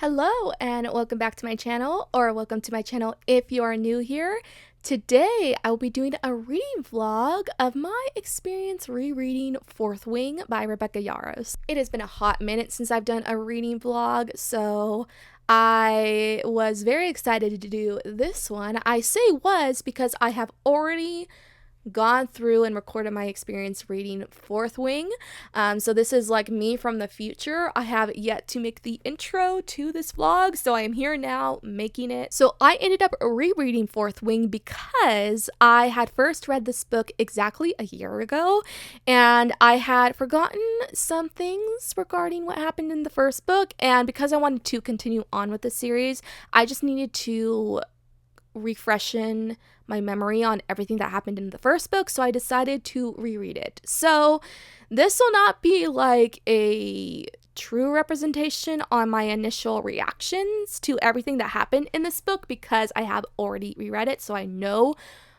Hello and welcome back to my channel, or welcome to my channel if you are new here. Today I will be doing a reading vlog of my experience rereading Fourth Wing by Rebecca Yarros. It has been a hot minute since I've done a reading vlog, so I was very excited to do this one. I say was because I have already gone through and recorded my experience reading Fourth Wing. So this is like me from the future. I have yet to make the intro to this vlog, so I am here now making it. So I ended up rereading Fourth Wing because I had first read this book exactly a year ago, and I had forgotten some things regarding what happened in the first book, and because I wanted to continue on with the series, I just needed to refreshen my memory on everything that happened in the first book, so I decided to reread it. So this will not be like a true representation on my initial reactions to everything that happened in this book because I have already reread it, so I know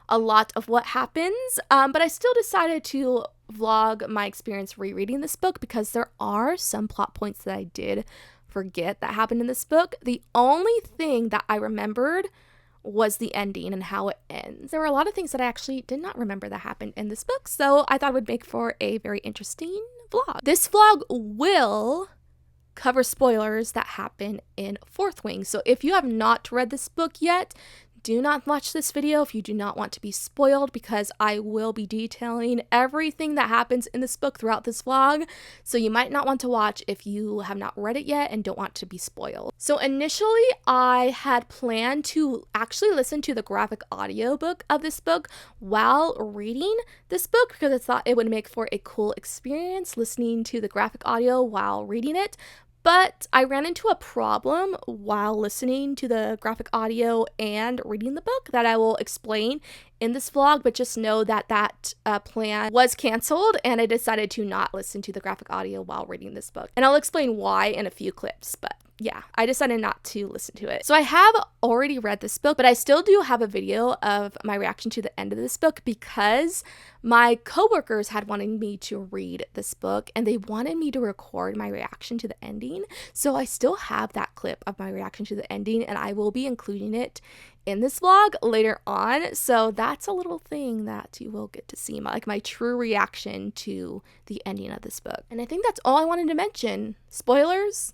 a lot of what happens, but I still decided to vlog my experience rereading this book because there are some plot points that I did forget that happened in this book. The only thing that I remembered was the ending and how it ends. There were a lot of things that I actually did not remember that happened in this book, so I thought it would make for a very interesting vlog. This vlog will cover spoilers that happen in Fourth Wing, so if you have not read this book yet, do not watch this video if you do not want to be spoiled, because I will be detailing everything that happens in this book throughout this vlog, so you might not want to watch if you have not read it yet and don't want to be spoiled. So initially I had planned to actually listen to the graphic audiobook of this book while reading this book because I thought it would make for a cool experience listening to the graphic audio while reading it. But I ran into a problem while listening to the graphic audio and reading the book that I will explain in this vlog, but just know that that plan was canceled and I decided to not listen to the graphic audio while reading this book. And I'll explain why in a few clips, but yeah, I decided not to listen to it. So I have already read this book, but I still do have a video of my reaction to the end of this book because my coworkers had wanted me to read this book and they wanted me to record my reaction to the ending. So I still have that clip of my reaction to the ending and I will be including it in this vlog later on. So that's a little thing that you will get to see, my true reaction to the ending of this book. And I think that's all I wanted to mention. Spoilers,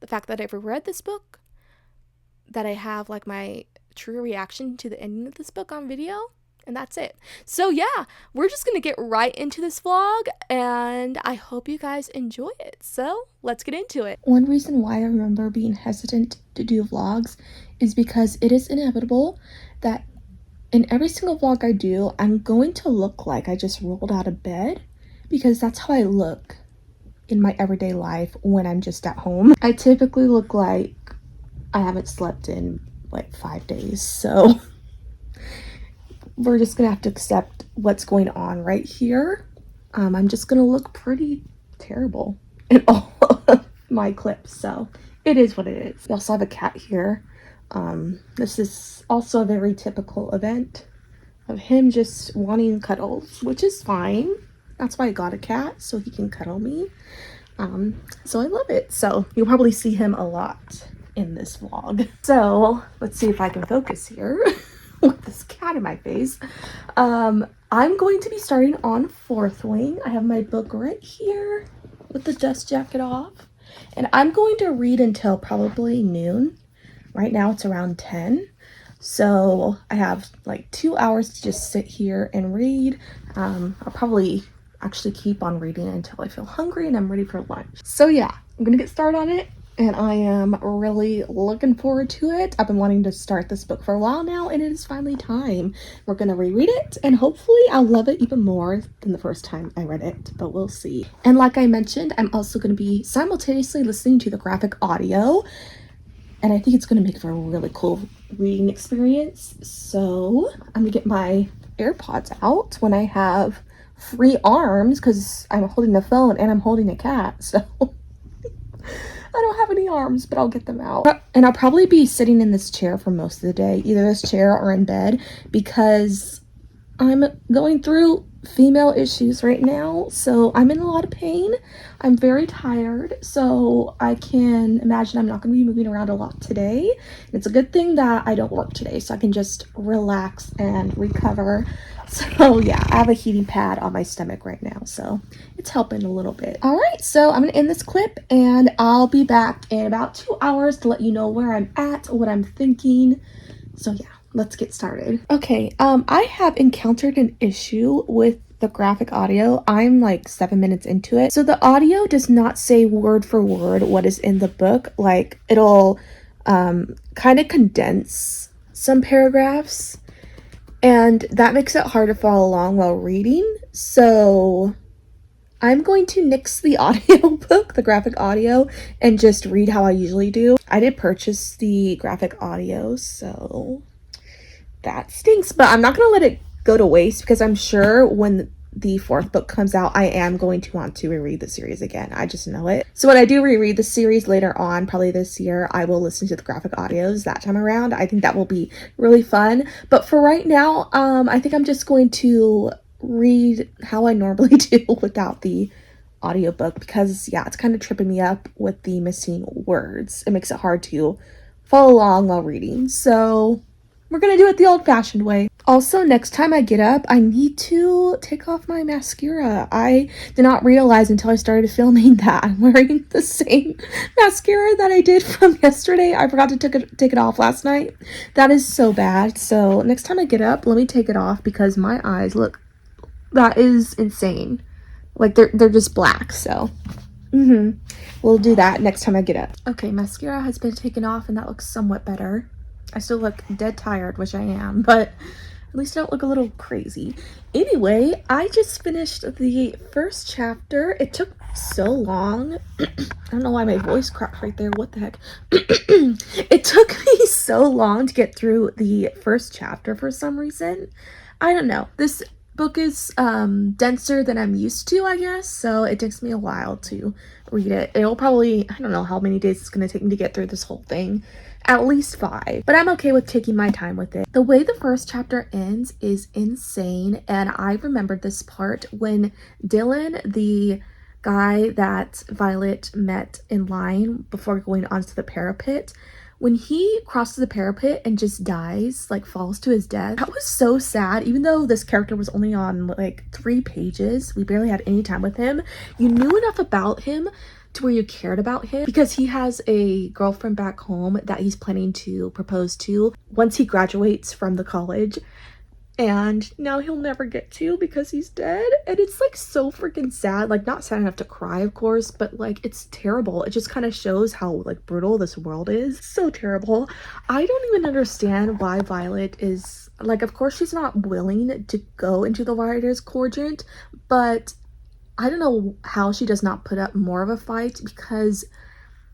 the fact that I've read this book, that I have like my true reaction to the ending of this book on video, and that's it. So yeah, we're just gonna get right into this vlog and I hope you guys enjoy it. So let's get into it. One reason why I remember being hesitant to do vlogs is because it is inevitable that in every single vlog I do, I'm going to look like I just rolled out of bed because that's how I look in my everyday life when I'm just at home. I typically look like I haven't slept in like 5 days, so we're just gonna have to accept what's going on right here. I'm just gonna look pretty terrible in all of my clips, so it is what it is. We also have a cat here. This is also a very typical event of him just wanting cuddles, which is fine. That's why I got a cat, so he can cuddle me. So I love it. So you'll probably see him a lot in this vlog. So let's see if I can focus here with this cat in my face. I'm going to be starting on Fourth Wing. I have my book right here with the dust jacket off. And I'm going to read until probably noon. Right now it's around 10. So I have like 2 hours to just sit here and read. I'll probably actually keep on reading until I feel hungry and I'm ready for lunch. So yeah, I'm gonna get started on it and I am really looking forward to it. I've been wanting to start this book for a while now and it is finally time. We're gonna reread it and hopefully I'll love it even more than the first time I read it, but we'll see. And like I mentioned, I'm also gonna be simultaneously listening to the graphic audio and I think it's gonna make for a really cool reading experience. So I'm gonna get my AirPods out when I have free arms because I'm holding the phone and I'm holding a cat, so I don't have any arms, but I'll get them out. And I'll probably be sitting in this chair for most of the day, either this chair or in bed, because I'm going through female issues right now, so I'm in a lot of pain. I'm very tired, so I can imagine I'm not going to be moving around a lot today. And it's a good thing that I don't work today, so I can just relax and recover. So yeah, I have a heating pad on my stomach right now, so it's helping a little bit. All right, so I'm going to end this clip, and I'll be back in about 2 hours to let you know where I'm at, what I'm thinking. So yeah, let's get started. Okay, I have encountered an issue with the graphic audio. I'm like 7 minutes into it. So the audio does not say word for word what is in the book. Like it'll kind of condense some paragraphs, and that makes it hard to follow along while reading. So I'm going to nix the audiobook, the graphic audio, and just read how I usually do. I did purchase the graphic audio, so that stinks, but I'm not going to let it go to waste because I'm sure when the fourth book comes out, I am going to want to reread the series again. I just know it. So when I do reread the series later on, probably this year, I will listen to the graphic audios that time around. I think that will be really fun. But for right now, I think I'm just going to read how I normally do without the audiobook because yeah, it's kind of tripping me up with the missing words. It makes it hard to follow along while reading. So we're gonna do it the old-fashioned way. Also, next time I get up, I need to take off my mascara. I did not realize until I started filming that I'm wearing the same mascara that I did from yesterday. I forgot to take it off last night. That is so bad. So next time I get up, let me take it off because my eyes look, that is insane. Like they're just black. So we'll do that next time I get up. Okay, mascara has been taken off and that looks somewhat better. I still look dead tired, which I am, but at least I don't look a little crazy. Anyway, I just finished the first chapter. It took so long. I don't know why my voice cracked right there. What the heck? It took me so long to get through the first chapter for some reason. I don't know. This book is denser than I'm used to, I guess, so it takes me a while to read it. It'll probably, I don't know how many days it's going to take me to get through this whole thing. At least 5, but I'm okay with taking my time with it. The way the first chapter ends is insane, and I remembered this part when Dylan, the guy that Violet met in line before going onto the parapet, when he crosses the parapet and just dies, like falls to his death, that was so sad. Even though this character was only on like 3 pages, we barely had any time with him. You knew enough about him to where you cared about him because he has a girlfriend back home that he's planning to propose to once he graduates from the college, and now he'll never get to because he's dead. And it's like so freaking sad. Like not sad enough to cry, of course, but like it's terrible. It just kind of shows how like brutal this world is. So terrible. I don't even understand why Violet is like, of course she's not willing to go into the writer's quadrant, but I don't know how she does not put up more of a fight because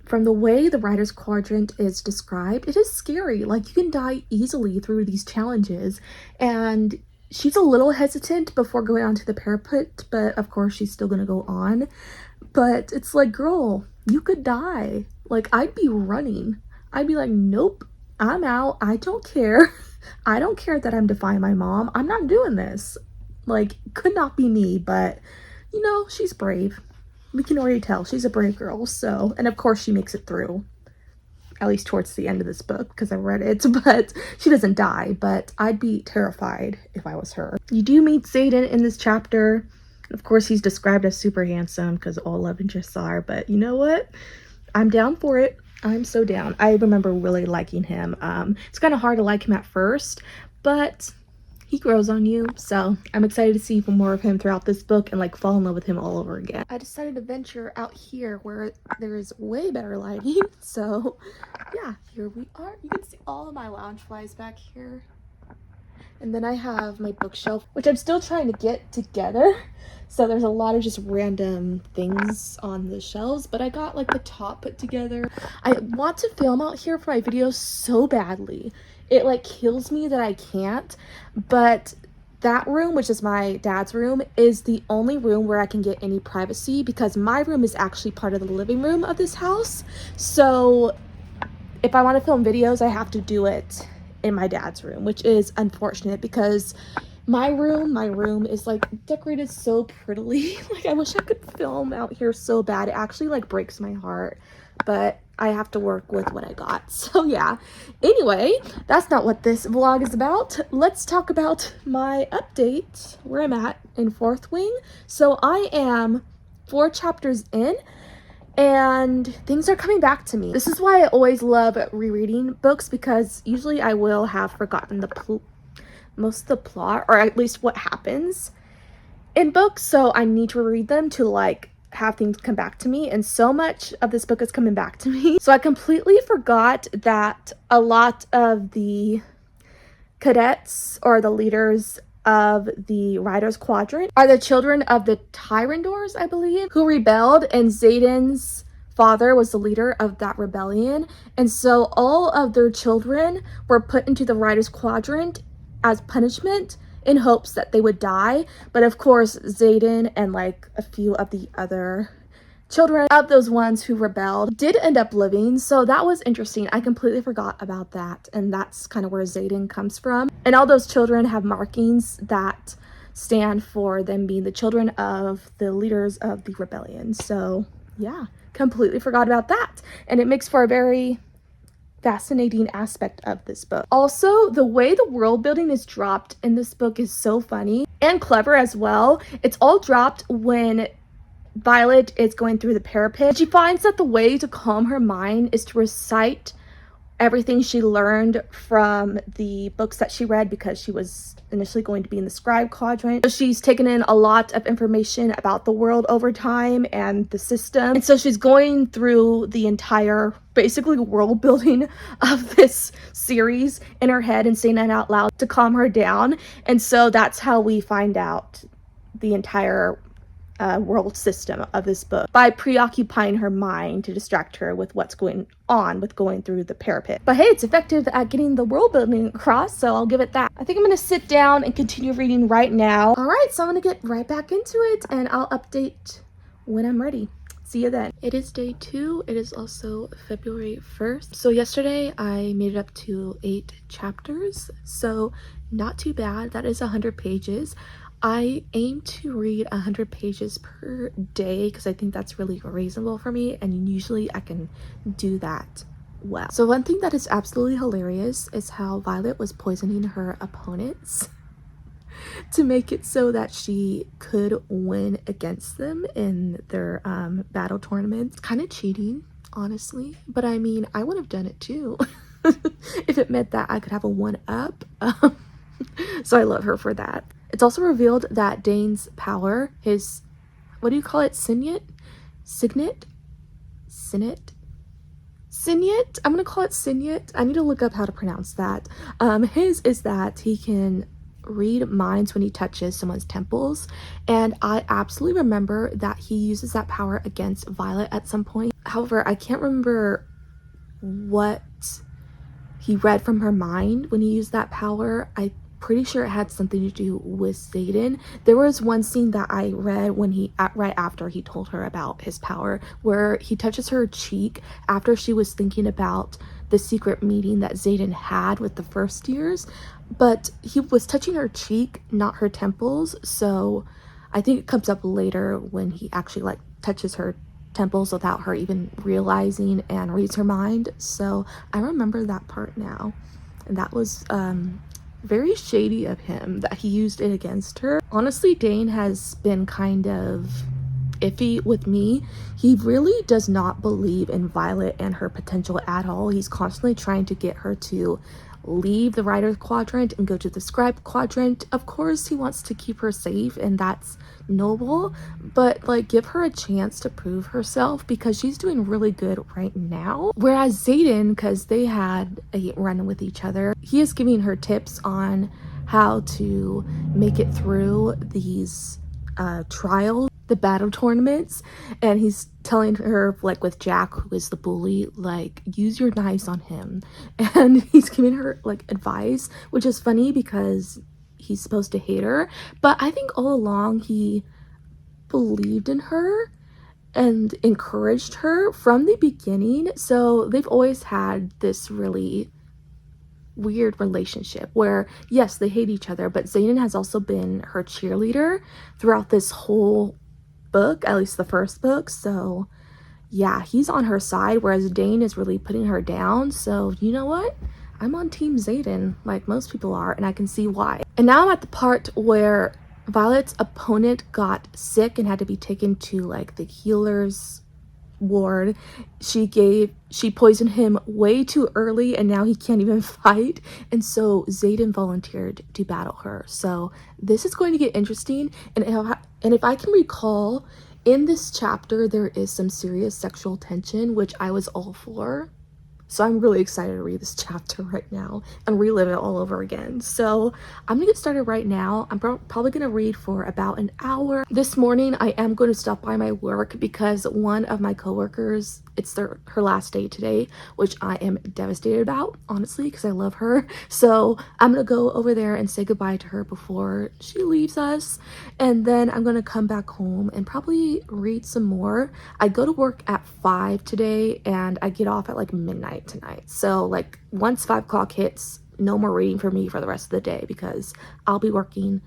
from the way the writer's quadrant is described, it is scary. Like you can die easily through these challenges, and she's a little hesitant before going onto the parapet, but of course she's still gonna go on. But it's like, girl, you could die. Like I'd be running. I'd be like, nope, I'm out. I don't care. I don't care that I'm defying my mom. I'm not doing this. Like, could not be me, but you know, she's brave. We can already tell she's a brave girl, so, and of course she makes it through, at least towards the end of this book, because I read it, but she doesn't die, but I'd be terrified if I was her. You do meet Satan in this chapter. Of course, he's described as super handsome, because all love interests are, but you know what? I'm down for it. I'm so down. I remember really liking him. It's kind of hard to like him at first, but he grows on you, so I'm excited to see even more of him throughout this book and like fall in love with him all over again. I decided to venture out here where there is way better lighting, so yeah, here we are. You can see all of my lounge flies back here. And then I have my bookshelf, which I'm still trying to get together. So there's a lot of just random things on the shelves, but I got like the top put together. I want to film out here for my videos so badly. It like kills me that I can't, but that room, which is my dad's room, is the only room where I can get any privacy because my room is actually part of the living room of this house. So if I want to film videos, I have to do it in my dad's room, which is unfortunate because My room is like decorated so prettily. Like I wish I could film out here so bad. It actually like breaks my heart, but I have to work with what I got. So yeah. Anyway, that's not what this vlog is about. Let's talk about my update, where I'm at in Fourth Wing. So I am 4 chapters in, and things are coming back to me. This is why I always love rereading books, because usually I will have forgotten most of the plot, or at least what happens in books, so I need to read them to like have things come back to me, and so much of this book is coming back to me. So I completely forgot that a lot of the cadets, or the leaders of the Riders Quadrant, are the children of the Tyrandors, I believe, who rebelled, and Xaden's father was the leader of that rebellion, and so all of their children were put into the Riders Quadrant as punishment in hopes that they would die. But of course, Xaden and like a few of the other children of those ones who rebelled did end up living, so that was interesting. I completely forgot about that, and that's kind of where Xaden comes from. And all those children have markings that stand for them being the children of the leaders of the rebellion. So yeah, completely forgot about that, and it makes for a very fascinating aspect of this book. Also, the way the world building is dropped in this book is so funny and clever as well. It's all dropped when Violet is going through the parapet. She finds that the way to calm her mind is to recite everything she learned from the books that she read, because she was initially going to be in the scribe quadrant. So she's taken in a lot of information about the world over time and the system. And so she's going through the entire basically world building of this series in her head and saying it out loud to calm her down. And so that's how we find out the entire world system of this book, by preoccupying her mind to distract her with what's going on with going through the parapet. But hey, it's effective at getting the world building across, so I'll give it that. I think I'm gonna sit down and continue reading right now. All right, so I'm gonna get right back into it, and I'll update when I'm ready. See you then. It is day 2. It is also February 1st. So yesterday I made it up to 8 chapters, so not too bad. That is 100 pages. I aim to read 100 pages per day because I think that's really reasonable for me, and usually I can do that well. So one thing that is absolutely hilarious is how Violet was poisoning her opponents to make it so that she could win against them in their battle tournaments. Kind of cheating, honestly, but I mean, I would have done it too if it meant that I could have a 1-up. So I love her for that. It's also revealed that Dane's power, his, what do you call it? Signet? I'm gonna call it signet. I need to look up how to pronounce that. His is that he can read minds when he touches someone's temples, and I absolutely remember that he uses that power against Violet at some point. However, I can't remember what he read from her mind when he used that power. I'm pretty sure it had something to do with Xaden. There was one scene that I read when right after he told her about his power, where he touches her cheek after she was thinking about the secret meeting that Xaden had with the first years, but he was touching her cheek, not her temples. So I think it comes up later when he actually like touches her temples without her even realizing and reads her mind. So I remember that part now, and that was very shady of him that he used it against her. Honestly, Dane has been kind of iffy with me. He really does not believe in Violet and her potential at all. He's constantly trying to get her to leave the Rider Quadrant and go to the Scribe Quadrant. Of course, he wants to keep her safe, and that's noble, but like, give her a chance to prove herself, because she's doing really good right now. Whereas Xaden, because they had a run with each other, he is giving her tips on how to make it through these trials, the battle tournaments, and he's telling her, like with Jack, who is the bully, like, use your knives on him, and he's giving her like advice, which is funny because he's supposed to hate her, but I think all along he believed in her and encouraged her from the beginning. So they've always had this really weird relationship where, yes, they hate each other, but Xaden has also been her cheerleader throughout this whole book, at least the first book. So yeah, he's on her side, whereas Dane is really putting her down. So you know what? I'm on Team Xaden, like most people are, and I can see why. And now I'm at the part where Violet's opponent got sick and had to be taken to like the healer's ward. She poisoned him way too early, and now he can't even fight. And so Xaden volunteered to battle her. So this is going to get interesting. And if I can recall, in this chapter there is some serious sexual tension, which I was all for. So I'm really excited to read this chapter right now and relive it all over again. So I'm gonna get started right now. I'm probably gonna read for about an hour. This morning I am going to stop by my work because one of my coworkers, it's her last day today, which I am devastated about, honestly, because I love her. So I'm gonna go over there and say goodbye to her before she leaves us. And then I'm gonna come back home and probably read some more. I go to work at 5 today and I get off at like midnight tonight. So like once 5 o'clock hits, no more reading for me for the rest of the day because I'll be working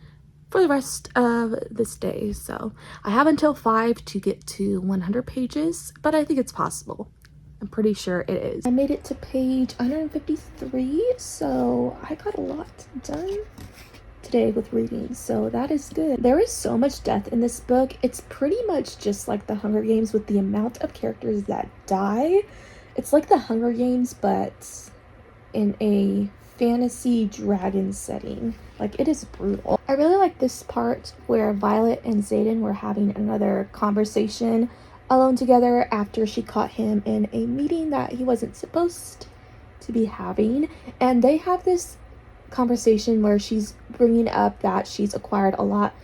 for the rest of this day. So I have until 5 to get to 100 pages, but I think it's possible. I'm pretty sure it is. I made it to page 153, so I got a lot done today with reading, so that is good. There is so much death in this book. It's pretty much just like the Hunger Games with the amount of characters that die. It's like the Hunger Games, but in a fantasy dragon setting. Like, it is brutal. I really like this part where Violet and Xaden were having another conversation alone together after she caught him in a meeting that he wasn't supposed to be having. And they have this conversation where she's bringing up that she's acquired a lot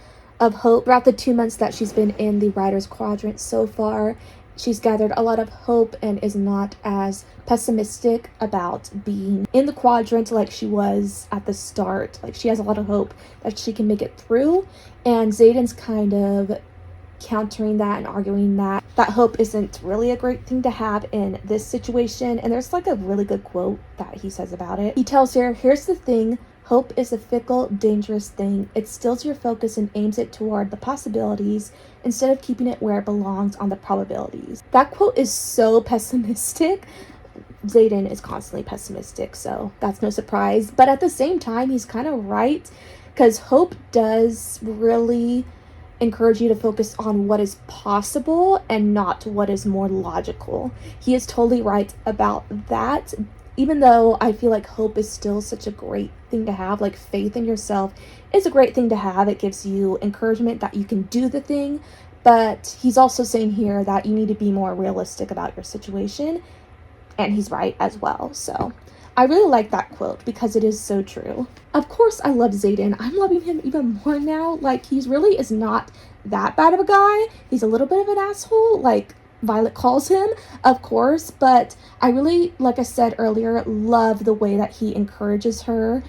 of hope throughout the 2 months that she's been in the writer's quadrant so far. She's gathered a lot of hope and is not as pessimistic about being in the quadrant like she was at the start. Like, she has a lot of hope that she can make it through, and Xaden's kind of countering that and arguing that hope isn't really a great thing to have in this situation. And there's like a really good quote that he says about it. He tells her, "Here's the thing, hope is a fickle, dangerous thing. It steals your focus and aims it toward the possibilities instead of keeping it where it belongs on the probabilities." That quote is so pessimistic. Xaden is constantly pessimistic, so that's no surprise. But at the same time, he's kind of right, because hope does really encourage you to focus on what is possible and not what is more logical. He is totally right about that. Even though I feel like hope is still such a great thing to have, like faith in yourself is a great thing to have. It gives you encouragement that you can do the thing. But he's also saying here that you need to be more realistic about your situation. And he's right as well. So I really like that quote because it is so true. Of course, I love Xaden. I'm loving him even more now. Like, he really is not that bad of a guy. He's a little bit of an asshole, like Violet calls him, of course. But I really, like I said earlier, love the way that he encourages her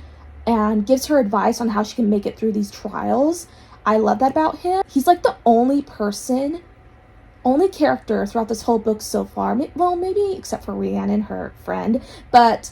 and gives her advice on how she can make it through these trials. I love that about him. He's like the only character throughout this whole book so far, well, maybe except for Rhiannon, her friend, but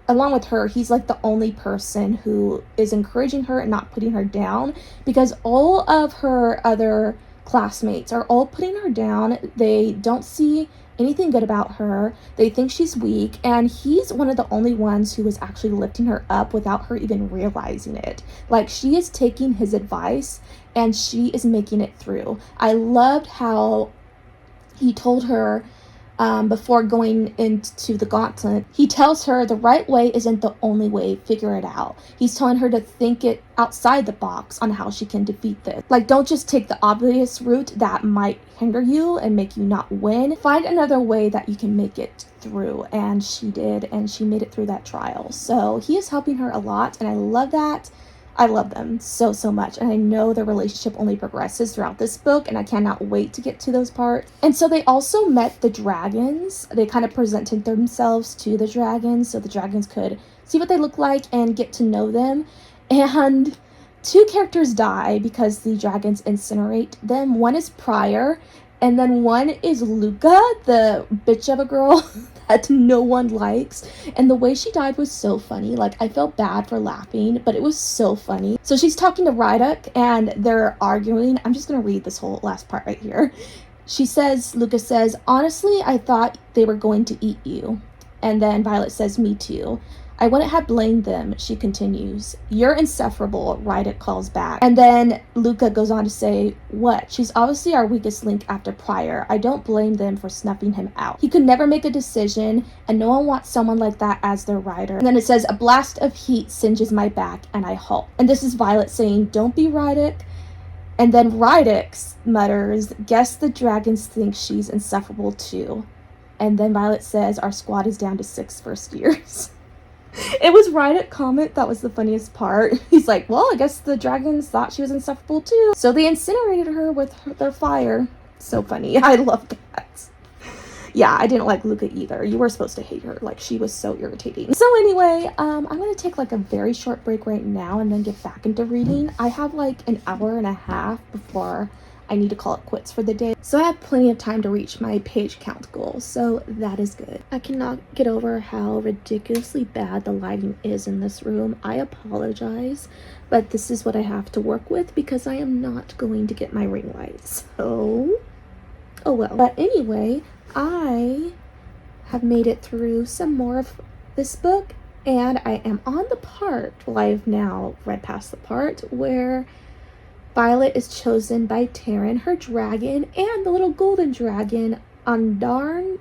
along with her, he's like the only person who is encouraging her and not putting her down, because all of her other classmates are all putting her down. They don't see anything good about her. They think she's weak, and he's one of the only ones who is actually lifting her up without her even realizing it. Like, she is taking his advice and she is making it through. I loved how he told her before going into the gauntlet, he tells her the right way isn't the only way, figure it out. He's telling her to think it outside the box on how she can defeat this. Like, don't just take the obvious route that might hinder you and make you not win. Find another way that you can make it through. And she did, and she made it through that trial. So he is helping her a lot, and I love that. I love them so, so much. And I know their relationship only progresses throughout this book, and I cannot wait to get to those parts. And so they also met the dragons. They kind of presented themselves to the dragons so the dragons could see what they look like and get to know them. And 2 characters die because the dragons incinerate them. One is Prior, and then one is Luca, the bitch of a girl that no one likes. And the way she died was so funny. Like, I felt bad for laughing, but it was so funny. So she's talking to Ryduk and they're arguing. I'm just gonna read this whole last part right here. Lucas says, honestly, I thought they were going to eat you. And then Violet says, me too. I wouldn't have blamed them, she continues. You're insufferable, Ryduk calls back. And then Luca goes on to say, what? She's obviously our weakest link after Pryor. I don't blame them for snuffing him out. He could never make a decision, and no one wants someone like that as their rider. And then it says, a blast of heat singes my back, and I halt. And this is Violet saying, don't be Ryduk. And then Ryduk mutters, guess the dragons think she's insufferable too. And then Violet says, our squad is down to 6 first years. It was Ryduk comment that was the funniest part. He's like, well, I guess the dragons thought she was insufferable too. So they incinerated her with their fire. So funny. I love that. Yeah, I didn't like Luca either. You were supposed to hate her. Like, she was so irritating. So anyway, I'm going to take like a very short break right now and then get back into reading. I have like an hour and a half before I need to call it quits for the day. So I have plenty of time to reach my page count goal. So that is good. I cannot get over how ridiculously bad the lighting is in this room. I apologize, but this is what I have to work with because I am not going to get my ring light. So, oh well. But anyway, I have made it through some more of this book, and I am on the part, well, I've now read past the part where Violet is chosen by Taryn, her dragon, and the little golden dragon, Andara.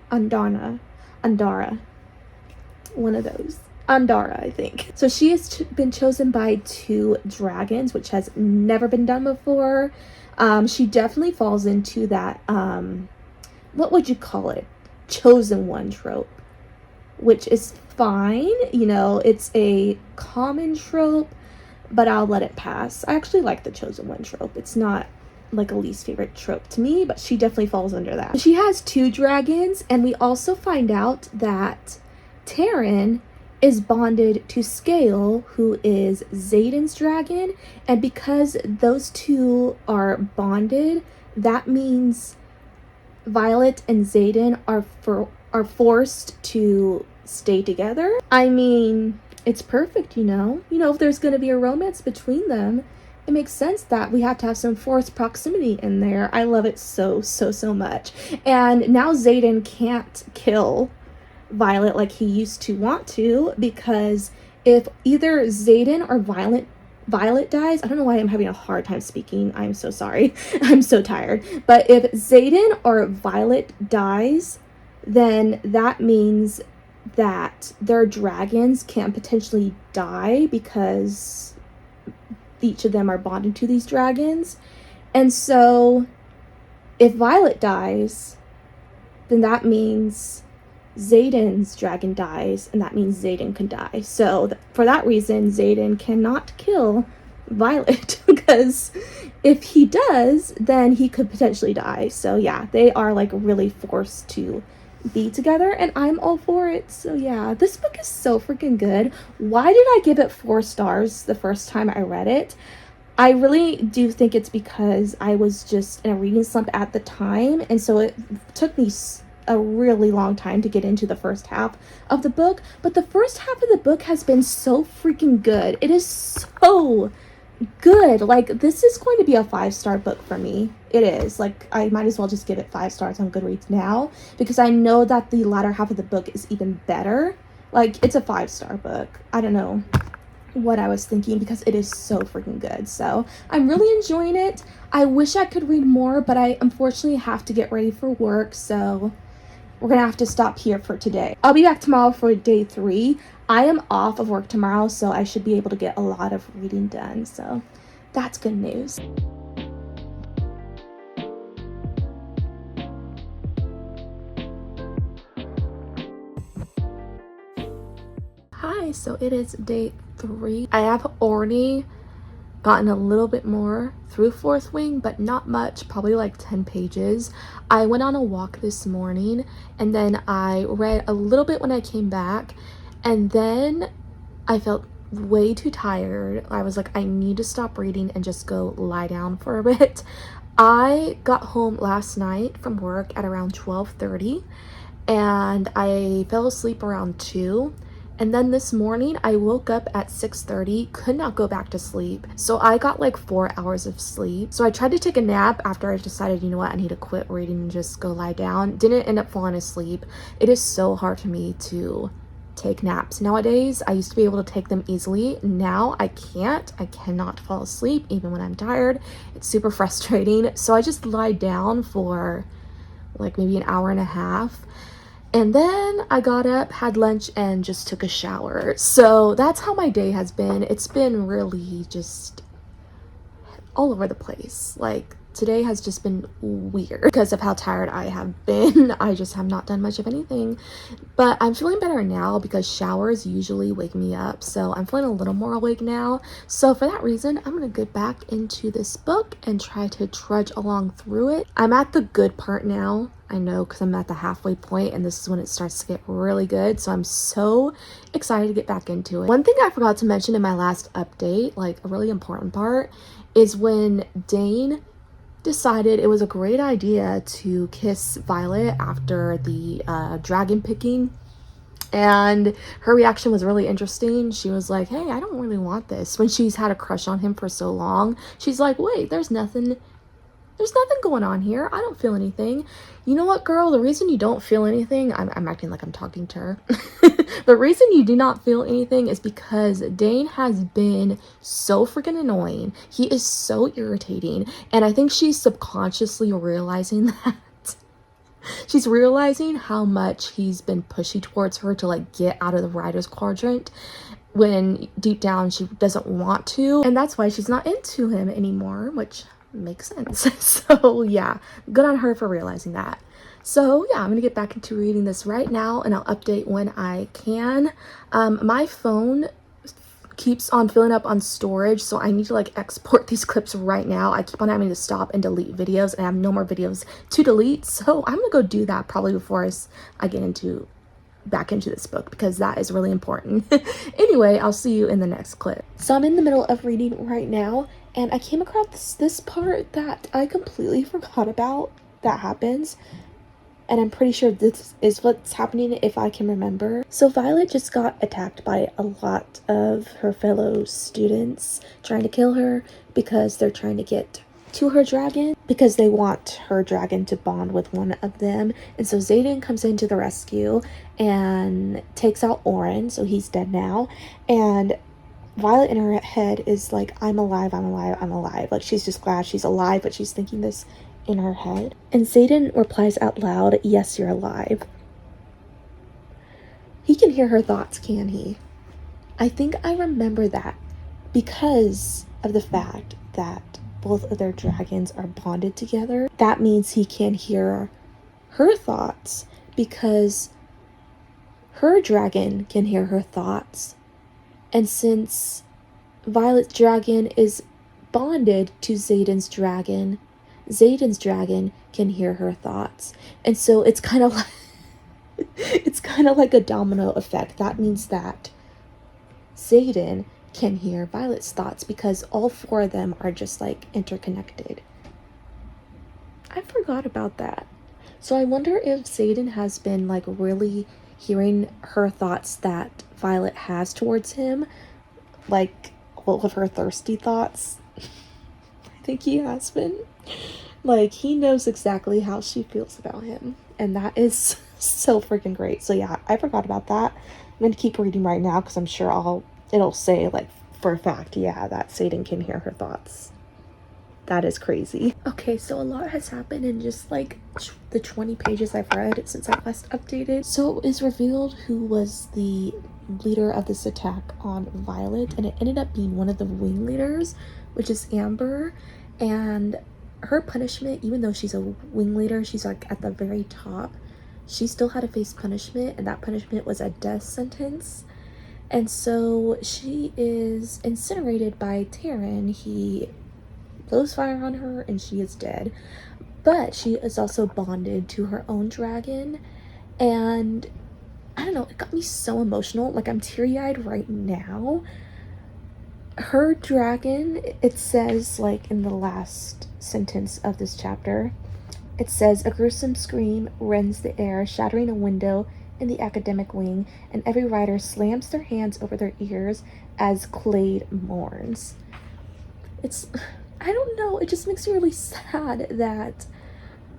One of those. Andara, I think. So she has been chosen by 2 dragons, which has never been done before. She definitely falls into that, what would you call it? Chosen one trope, which is fine. You know, it's a common trope, but I'll let it pass. I actually like the chosen one trope. It's not like a least favorite trope to me, but she definitely falls under that. She has 2 dragons, and we also find out that Taryn is bonded to Scale, who is Xaden's dragon, and because those 2 are bonded, that means Violet and Xaden are forced to stay together. I mean, it's perfect, you know? You know, if there's going to be a romance between them, it makes sense that we have to have some forced proximity in there. I love it so much. And now Xaden can't kill Violet like he used to want to, because if either Xaden or Violet dies, I don't know why I'm having a hard time speaking. I'm so sorry. I'm so tired. But if Xaden or Violet dies, then that means that their dragons can potentially die because each of them are bonded to these dragons. And so if Violet dies, then that means Xaden's dragon dies, and that means Xaden can die. So for that reason, Xaden cannot kill Violet because if he does, then he could potentially die. So yeah, they are like really forced to be together, and I'm all for it. So yeah, this book is so freaking good. Why did I give it 4 stars the first time I read it? I really do think it's because I was just in a reading slump at the time, and so it took me a really long time to get into the first half of the book. But the first half of the book has been so freaking good. It is so good. Like, this is going to be a 5-star book for me. It is. Like, I might as well just give it 5 stars on Goodreads now, because I know that the latter half of the book is even better. Like, it's a 5-star book. I don't know what I was thinking, because it is so freaking good. So I'm really enjoying it. I wish I could read more, but I unfortunately have to get ready for work, so we're gonna have to stop here for today. I'll be back tomorrow for day 3. I am off of work tomorrow, so I should be able to get a lot of reading done, so that's good news. Hi, so it is day 3. I have already gotten a little bit more through Fourth Wing, but not much, probably like 10 pages. I went on a walk this morning, and then I read a little bit when I came back, and then I felt way too tired. I was like, I need to stop reading and just go lie down for a bit. I got home last night from work at around 12:30, and I fell asleep around 2. And then this morning I woke up at 6:30, could not go back to sleep. So I got like 4 hours of sleep. So I tried to take a nap after I decided, you know what, I need to quit reading and just go lie down. Didn't end up falling asleep. It is so hard for me to take naps nowadays. I used to be able to take them easily. Now I can't. I cannot fall asleep even when I'm tired. It's super frustrating. So I just lie down for like maybe an hour and a half. And then I got up, had lunch, and just took a shower. So that's how my day has been. It's been really just all over the place. Like, today has just been weird because of how tired I have been. I just have not done much of anything. But I'm feeling better now because showers usually wake me up. So I'm feeling a little more awake now. So for that reason, I'm going to get back into this book and try to trudge along through it. I'm at the good part now. I know, because I'm at the halfway point and this is when it starts to get really good. So I'm so excited to get back into it. One thing I forgot to mention in my last update, like a really important part, is when Dane decided it was a great idea to kiss Violet after the dragon picking. And her reaction was really interesting. She was like, hey, I don't really want this. When she's had a crush on him for so long, she's like, wait, there's nothing going on here. I don't feel anything. You know what, girl? The reason you don't feel anything, I'm acting like I'm talking to her. The reason you do not feel anything is because Dane has been so freaking annoying. He is so irritating. And I think she's subconsciously realizing that. She's realizing how much he's been pushy towards her to like get out of the writer's quadrant when deep down she doesn't want to. And that's why she's not into him anymore, which makes sense. So yeah, good on her for realizing that. So yeah, I'm gonna get back into reading this right now and I'll update when I can. My phone keeps on filling up on storage, so I need to like export these clips right now. I keep on having to stop and delete videos and I have no more videos to delete, so I'm gonna go do that probably before I get back into this book because that is really important. Anyway, I'll see you in the next clip. So I'm in the middle of reading right now and I came across this part that I completely forgot about that happens. And I'm pretty sure this is what's happening if I can remember. So Violet just got attacked by a lot of her fellow students trying to kill her because they're trying to get to her dragon because they want her dragon to bond with one of them. And so Xaden comes into the rescue and takes out Oren, so he's dead now. And Violet in her head is like, I'm alive, I'm alive, I'm alive. Like, she's just glad she's alive, but she's thinking this in her head. And Xaden replies out loud, yes, you're alive. He can hear her thoughts, can he? I think I remember that because of the fact that both of their dragons are bonded together. That means he can hear her thoughts because her dragon can hear her thoughts. And since Violet's dragon is bonded to Xaden's dragon can hear her thoughts. And so it's kind of like it's kind of like a domino effect. That means that Xaden can hear Violet's thoughts because all four of them are just like interconnected. I forgot about that. So I wonder if Xaden has been like really hearing her thoughts that Violet has towards him, like all of her thirsty thoughts. I think he has been. Like, he knows exactly how she feels about him, and that is so freaking great. So yeah, I forgot about that. I'm going to keep reading right now because I'm sure it'll say like for a fact, yeah, that Xaden can hear her thoughts. That is crazy. Okay, so a lot has happened in just like the 20 pages I've read since I last updated. So it is revealed who was the leader of this attack on Violet, and it ended up being one of the wing leaders, which is Amber. And her punishment, even though she's a wing leader, she's like at the very top, she still had to face punishment, and that punishment was a death sentence. And so she is incinerated by Taryn. He blows fire on her and she is dead, but she is also bonded to her own dragon. And I don't know, it got me so emotional. Like, I'm teary-eyed right now. Her dragon, it says like in the last sentence of this chapter, It says, a gruesome scream rends the air, shattering a window in the academic wing, and every rider slams their hands over their ears as Clade mourns. It's, I don't know, it just makes me really sad that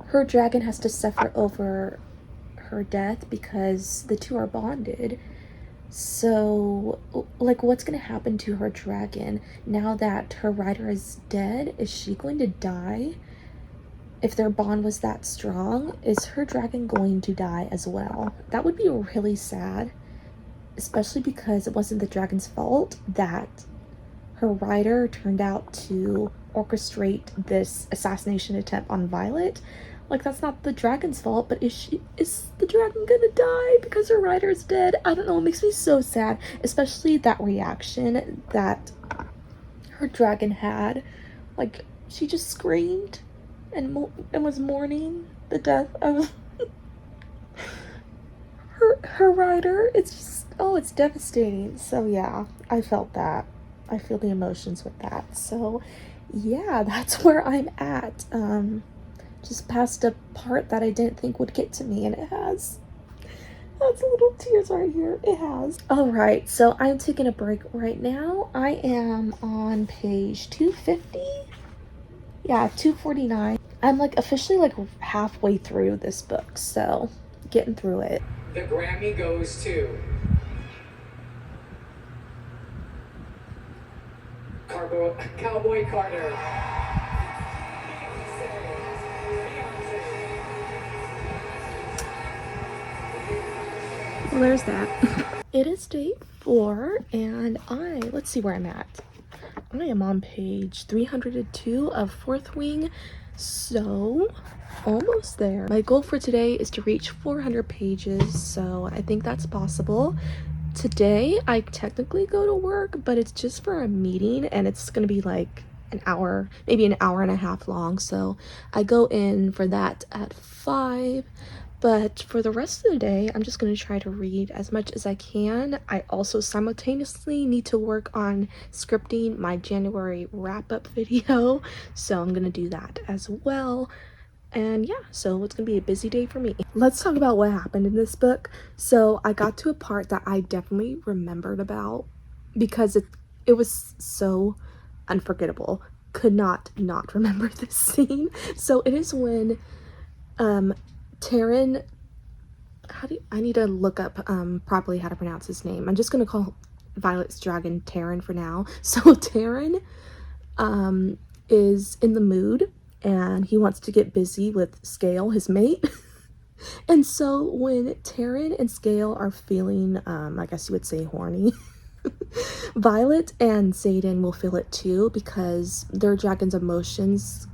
her dragon has to suffer over her death because the two are bonded. So, like, what's gonna happen to her dragon now that her rider is dead? Is she going to die? If their bond was that strong, is her dragon going to die as well? That would be really sad, especially because it wasn't the dragon's fault that her rider turned out to orchestrate this assassination attempt on Violet. Like, that's not the dragon's fault, but is the dragon gonna die because her rider is dead? I don't know, it makes me so sad, especially that reaction that her dragon had. Like, she just screamed and was mourning the death of her rider. It's just, oh, it's devastating. So yeah, I felt that. I feel the emotions with that. So yeah, that's where I'm at. Just past a part that I didn't think would get to me, and it has. That's little tears right here. It has. All right, so I'm taking a break right now. I am on page 250. Yeah, 249. I'm like officially like halfway through this book, so getting through it. The Grammy goes to Cowboy Carter. Well, there's that. It is day 4, and let's see where I'm at. I am on page 302 of Fourth Wing, so almost there. My goal for today is to reach 400 pages, so I think that's possible. Today, I technically go to work, but it's just for a meeting, and it's gonna be like an hour, maybe an hour and a half long, so I go in for that at 5. But for the rest of the day, I'm just going to try to read as much as I can. I also simultaneously need to work on scripting my January wrap-up video, so I'm going to do that as well. And yeah, so it's going to be a busy day for me. Let's talk about what happened in this book. So I got to a part that I definitely remembered about because it was so unforgettable. Could not remember this scene. So it is when Taryn, I need to look up properly how to pronounce his name. I'm just gonna call Violet's dragon Taryn for now. So Taryn is in the mood, and he wants to get busy with Scale, his mate. And so when Taryn and Scale are feeling, I guess you would say horny, Violet and Xaden will feel it too, because their dragon's emotions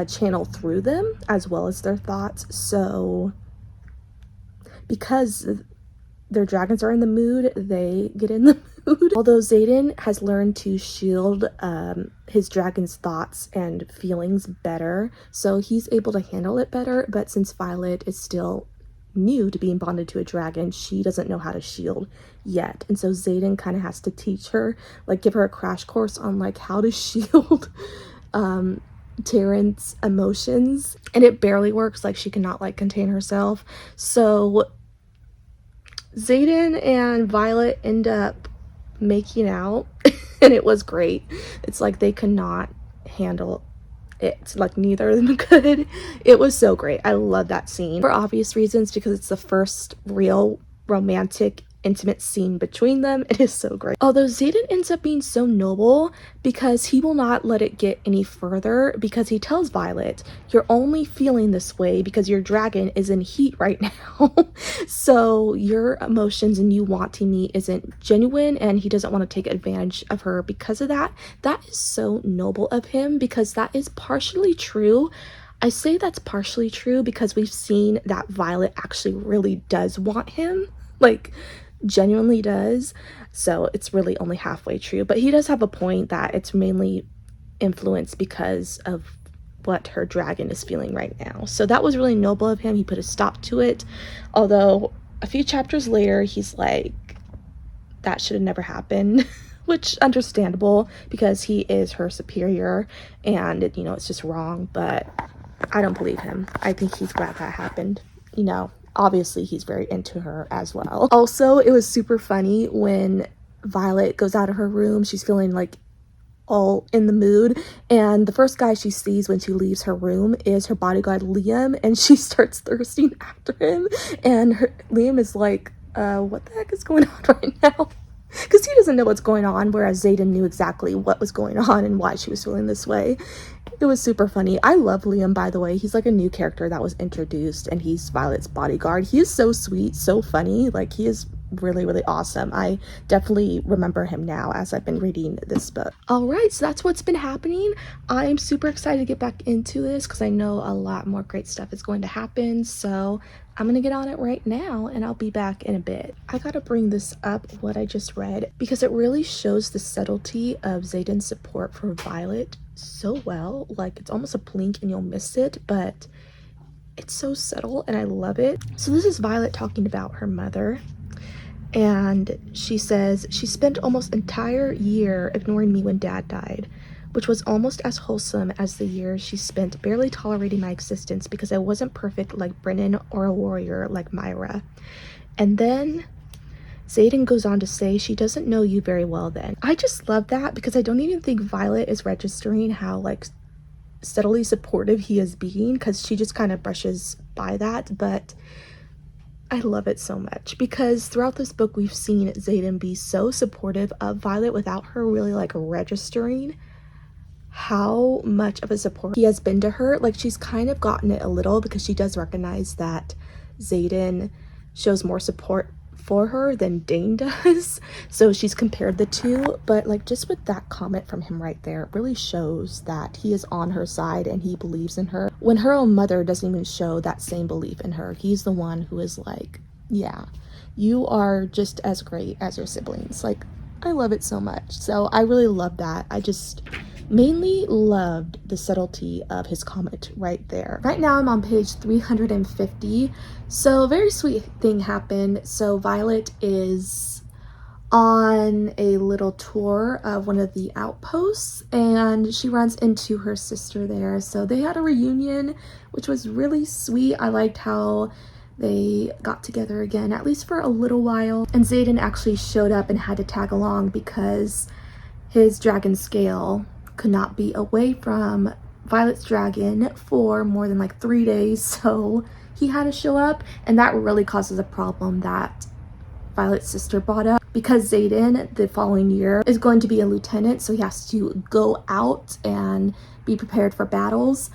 channel through them as well as their thoughts. So because their dragons are in the mood, they get in the mood. Although Xaden has learned to shield his dragon's thoughts and feelings better, so he's able to handle it better. But since Violet is still new to being bonded to a dragon, she doesn't know how to shield yet, and so Xaden kind of has to teach her, like give her a crash course on like how to shield Taryn's emotions, and it barely works. Like, she cannot like contain herself. So Xaden and Violet end up making out and it was great. It's like they could not handle it, like neither of them could. It was so great. I love that scene for obvious reasons, because it's the first real romantic intimate scene between them. It is so great. Although Xaden ends up being so noble because he will not let it get any further, because he tells Violet, you're only feeling this way because your dragon is in heat right now. So your emotions and you wanting me isn't genuine, and he doesn't want to take advantage of her because of that. That is so noble of him, because that is partially true. I say that's partially true because we've seen that Violet actually really does want him, like genuinely does. So it's really only halfway true, but he does have a point that it's mainly influenced because of what her dragon is feeling right now. So that was really noble of him. He put a stop to it, although a few chapters later he's like, that should have never happened. Which, understandable, because he is her superior and, you know, it's just wrong. But I don't believe him. I think he's glad that happened. You know, obviously he's very into her as well. Also, it was super funny when Violet goes out of her room. She's feeling like all in the mood, and the first guy she sees when she leaves her room is her bodyguard Liam, and she starts thirsting after him, and Liam is like, what the heck is going on right now? Because he doesn't know what's going on, whereas Xaden knew exactly what was going on and why she was feeling this way. It was super funny. I love Liam, by the way. He's like a new character that was introduced, and he's Violet's bodyguard. He is so sweet, so funny. Like, he is really, really awesome. I definitely remember him now as I've been reading this book. All right, so that's what's been happening. I'm super excited to get back into this because I know a lot more great stuff is going to happen. So I'm gonna get on it right now, and I'll be back in a bit. I gotta bring this up, what I just read, because it really shows the subtlety of Xaden's support for Violet so well. Like, it's almost a blink and you'll miss it, but it's so subtle and I love it. So this is Violet talking about her mother, and she says, she spent almost an entire year ignoring me when Dad died, which was almost as wholesome as the years she spent barely tolerating my existence because I wasn't perfect like Brennan or a warrior like Myra. And then Xaden goes on to say she doesn't know you very well then. I just love that because I don't even think Violet is registering how like steadily supportive he is being, because she just kind of brushes by that, but I love it so much because throughout this book we've seen Xaden be so supportive of Violet without her really like registering how much of a support he has been to her. Like, she's kind of gotten it a little because she does recognize that Xaden shows more support for her than Dane does, so she's compared the two. But like, just with that comment from him right there, it really shows that he is on her side and he believes in her when her own mother doesn't even show that same belief in her. He's the one who is like, yeah, you are just as great as your siblings. Like, I love it so much. So I really love that. I just mainly loved the subtlety of his comment right there. Right now I'm on page 350. So a very sweet thing happened. So Violet is on a little tour of one of the outposts and she runs into her sister there. So they had a reunion, which was really sweet. I liked how they got together again, at least for a little while. And Xaden actually showed up and had to tag along because his dragon scale could not be away from Violet's dragon for more than like 3 days, so he had to show up, and that really causes a problem that Violet's sister brought up because Xaden the following year is going to be a lieutenant, so he has to go out and be prepared for battles.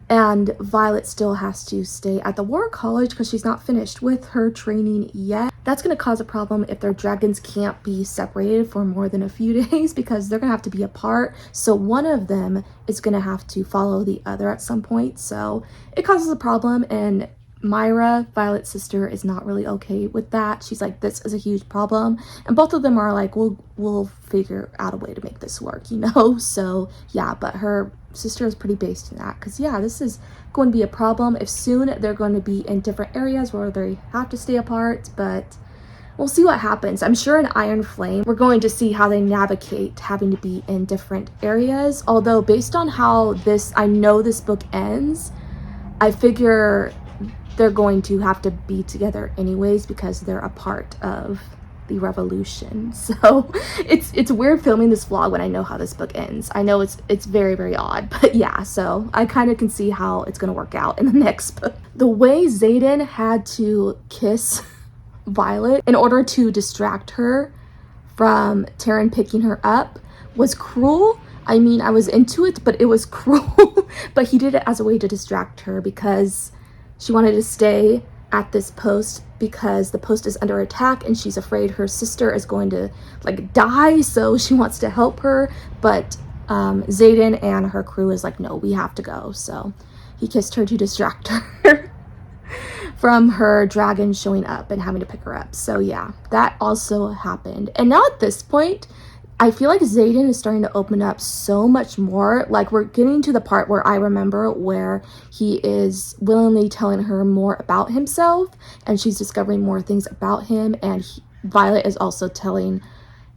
And Violet still has to stay at the War College because she's not finished with her training yet. That's going to cause a problem if their dragons can't be separated for more than a few days because they're going to have to be apart. So one of them is going to have to follow the other at some point. So it causes a problem, and Myra, Violet's sister, is not really okay with that. She's like, this is a huge problem. And both of them are like, we'll figure out a way to make this work, you know? So yeah, but her sister is pretty based in that because yeah, this is going to be a problem if soon they're going to be in different areas where they have to stay apart, but we'll see what happens. I'm sure in Iron Flame we're going to see how they navigate having to be in different areas, although based on how I know this book ends, I figure they're going to have to be together anyways because they're a part of the revolution. So it's weird filming this vlog when I know how this book ends. I know it's very, very odd, but yeah, so I kind of can see how it's gonna work out in the next book. The way Xaden had to kiss Violet in order to distract her from Taryn picking her up was cruel. I mean, I was into it, but it was cruel. But he did it as a way to distract her because she wanted to stay at this post because the post is under attack and she's afraid her sister is going to like die, so she wants to help her. But Xaden and her crew is like, no, we have to go. So he kissed her to distract her from her dragon showing up and having to pick her up. So yeah, that also happened. And now at this point, I feel like Xaden is starting to open up so much more. Like, we're getting to the part where I remember where he is willingly telling her more about himself and she's discovering more things about him, and Violet is also telling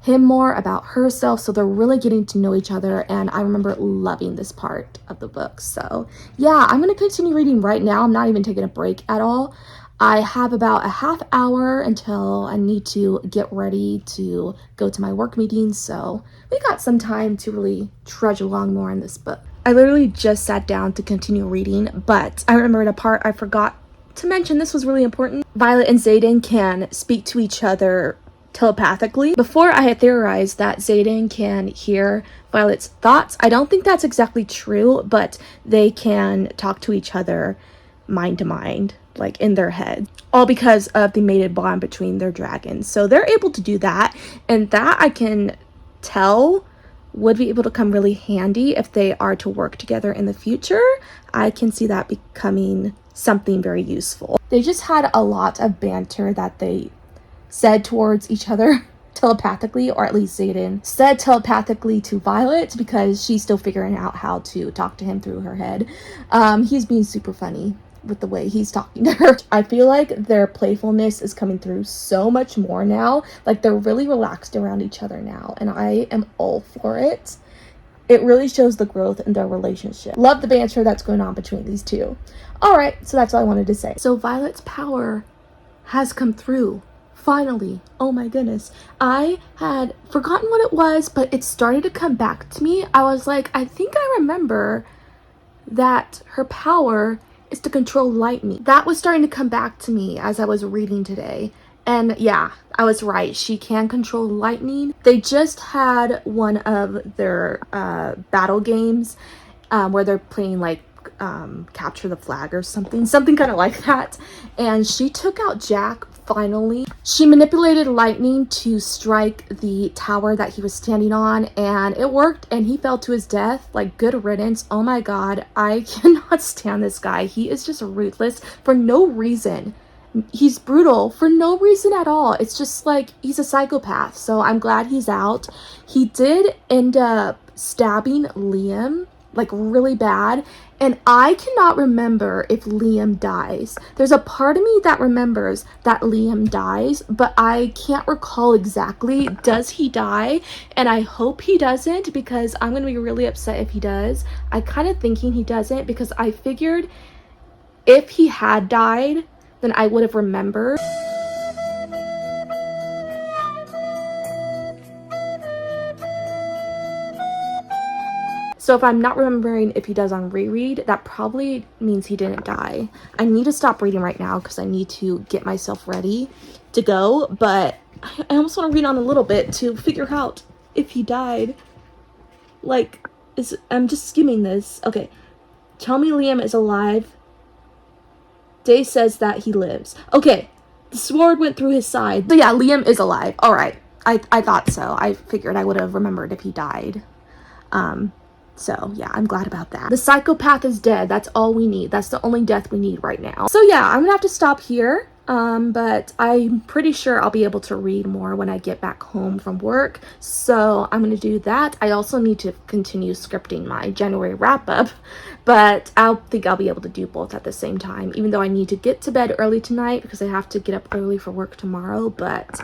him more about herself, so they're really getting to know each other, and I remember loving this part of the book. So yeah, I'm gonna continue reading right now. I'm not even taking a break at all. I have about a half hour until I need to get ready to go to my work meeting, so we got some time to really trudge along more in this book. I literally just sat down to continue reading, but I remembered a part I forgot to mention. This was really important. Violet and Xaden can speak to each other telepathically. Before, I had theorized that Xaden can hear Violet's thoughts. I don't think that's exactly true, but they can talk to each other mind to mind, like in their head, all because of the mated bond between their dragons. So they're able to do that, and that I can tell would be able to come really handy if they are to work together in the future. I can see that becoming something very useful. They just had a lot of banter that they said towards each other telepathically, or at least Xaden said telepathically to Violet, because she's still figuring out how to talk to him through her head. He's being super funny with the way he's talking to her. I feel like their playfulness is coming through so much more now. Like, they're really relaxed around each other now, and I am all for it. It really shows the growth in their relationship. Love the banter that's going on between these two. All right, so that's all I wanted to say. So Violet's power has come through. Finally. Oh my goodness. I had forgotten what it was, but it started to come back to me. I was like, I think I remember that her power is to control lightning. That was starting to come back to me as I was reading today. And yeah, I was right. She can control lightning. They just had one of their battle games where they're playing like capture the flag or something kind of like that, and she took out Jack. Finally, she manipulated lightning to strike the tower that he was standing on, and it worked, and he fell to his death. Like, good riddance. Oh my god, I cannot stand this guy. He is just ruthless for no reason. He's brutal for no reason at all. It's just like he's a psychopath. So I'm glad he's out. He did end up stabbing Liam like really bad, and I cannot remember if Liam dies. There's a part of me that remembers that Liam dies, but I can't recall exactly. Does he die? And I hope he doesn't, because I'm gonna be really upset if he does. I kind of thinking he doesn't, because I figured if he had died, then I would have remembered. So if I'm not remembering if he does on reread, that probably means he didn't die. I need to stop reading right now because I need to get myself ready to go, but I almost want to read on a little bit to figure out if he died. Like, I'm just skimming this. Okay, tell me Liam is alive. Day says that he lives. Okay, the sword went through his side. So yeah, Liam is alive. All right, I thought so. I figured I would have remembered if he died. So yeah, I'm glad about that. The psychopath is dead. That's all we need. That's the only death we need right now. So yeah, I'm gonna have to stop here. But I'm pretty sure I'll be able to read more when I get back home from work. So I'm gonna do that. I also need to continue scripting my January wrap up, but I think I'll be able to do both at the same time, even though I need to get to bed early tonight because I have to get up early for work tomorrow. But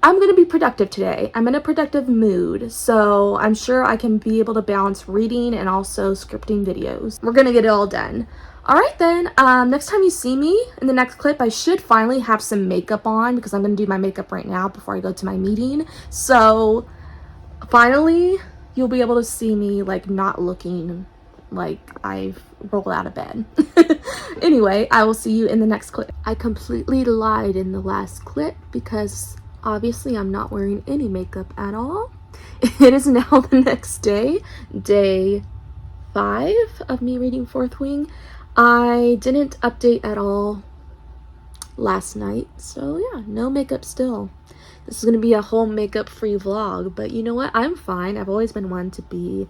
I'm going to be productive today. I'm in a productive mood, so I'm sure I can be able to balance reading and also scripting videos. We're going to get it all done. All right then, next time you see me in the next clip, I should finally have some makeup on because I'm going to do my makeup right now before I go to my meeting. So finally, you'll be able to see me like not looking like I've rolled out of bed. Anyway, I will see you in the next clip. I completely lied in the last clip because obviously I'm not wearing any makeup at all. It is now the next day, day 5 of me reading Fourth Wing. I didn't update at all last night, so yeah, no makeup still. This is gonna be a whole makeup free vlog, but you know what? I'm fine. I've always been one to be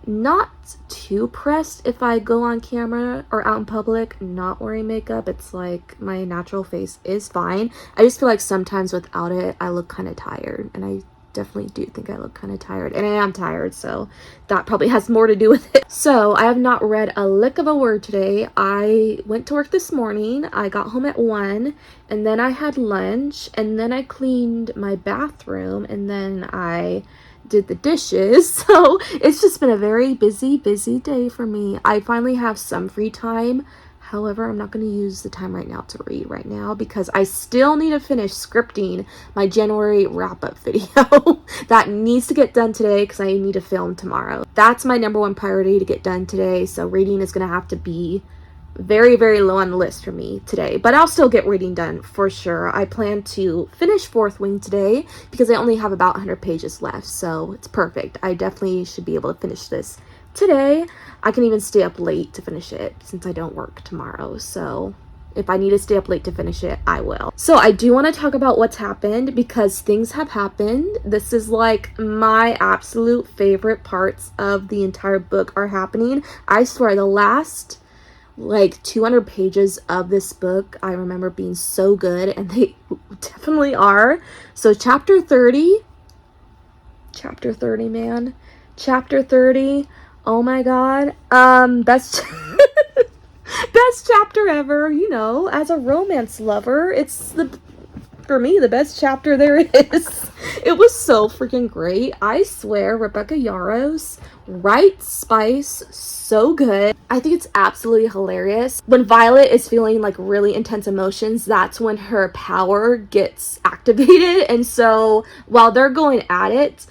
not too pressed if I go on camera or out in public not wearing makeup. It's like my natural face is fine. I just feel like sometimes without it I look kind of tired, and I definitely do think I look kind of tired, and I am tired, so that probably has more to do with it. So I have not read a lick of a word today. I went to work this morning. I got home at 1, and then I had lunch, and then I cleaned my bathroom, and then I did the dishes. So it's just been a very busy day for me. I finally have some free time. However, I'm not going to use the time right now to read right now because I still need to finish scripting my January wrap-up video. That needs to get done today because I need to film tomorrow. That's my number one priority to get done today. So reading is going to have to be very, very low on the list for me today, but I'll still get reading done for sure. I plan to finish Fourth Wing today because I only have about 100 pages left, so it's perfect. I definitely should be able to finish this today. I can even stay up late to finish it since I don't work tomorrow, so if I need to stay up late to finish it, I will. So I do want to talk about what's happened because things have happened. This is like my absolute favorite parts of the entire book are happening. I swear the last like 200 pages of this book I remember being so good, and they definitely are. So chapter 30, man, chapter 30, oh my god, best best chapter ever. You know, as a romance lover, it's for me the best chapter there is. It was so freaking great. I swear Rebecca Yarros writes spice so good. I think it's absolutely hilarious. When Violet is feeling like really intense emotions, that's when her power gets activated. And so while they're going at it,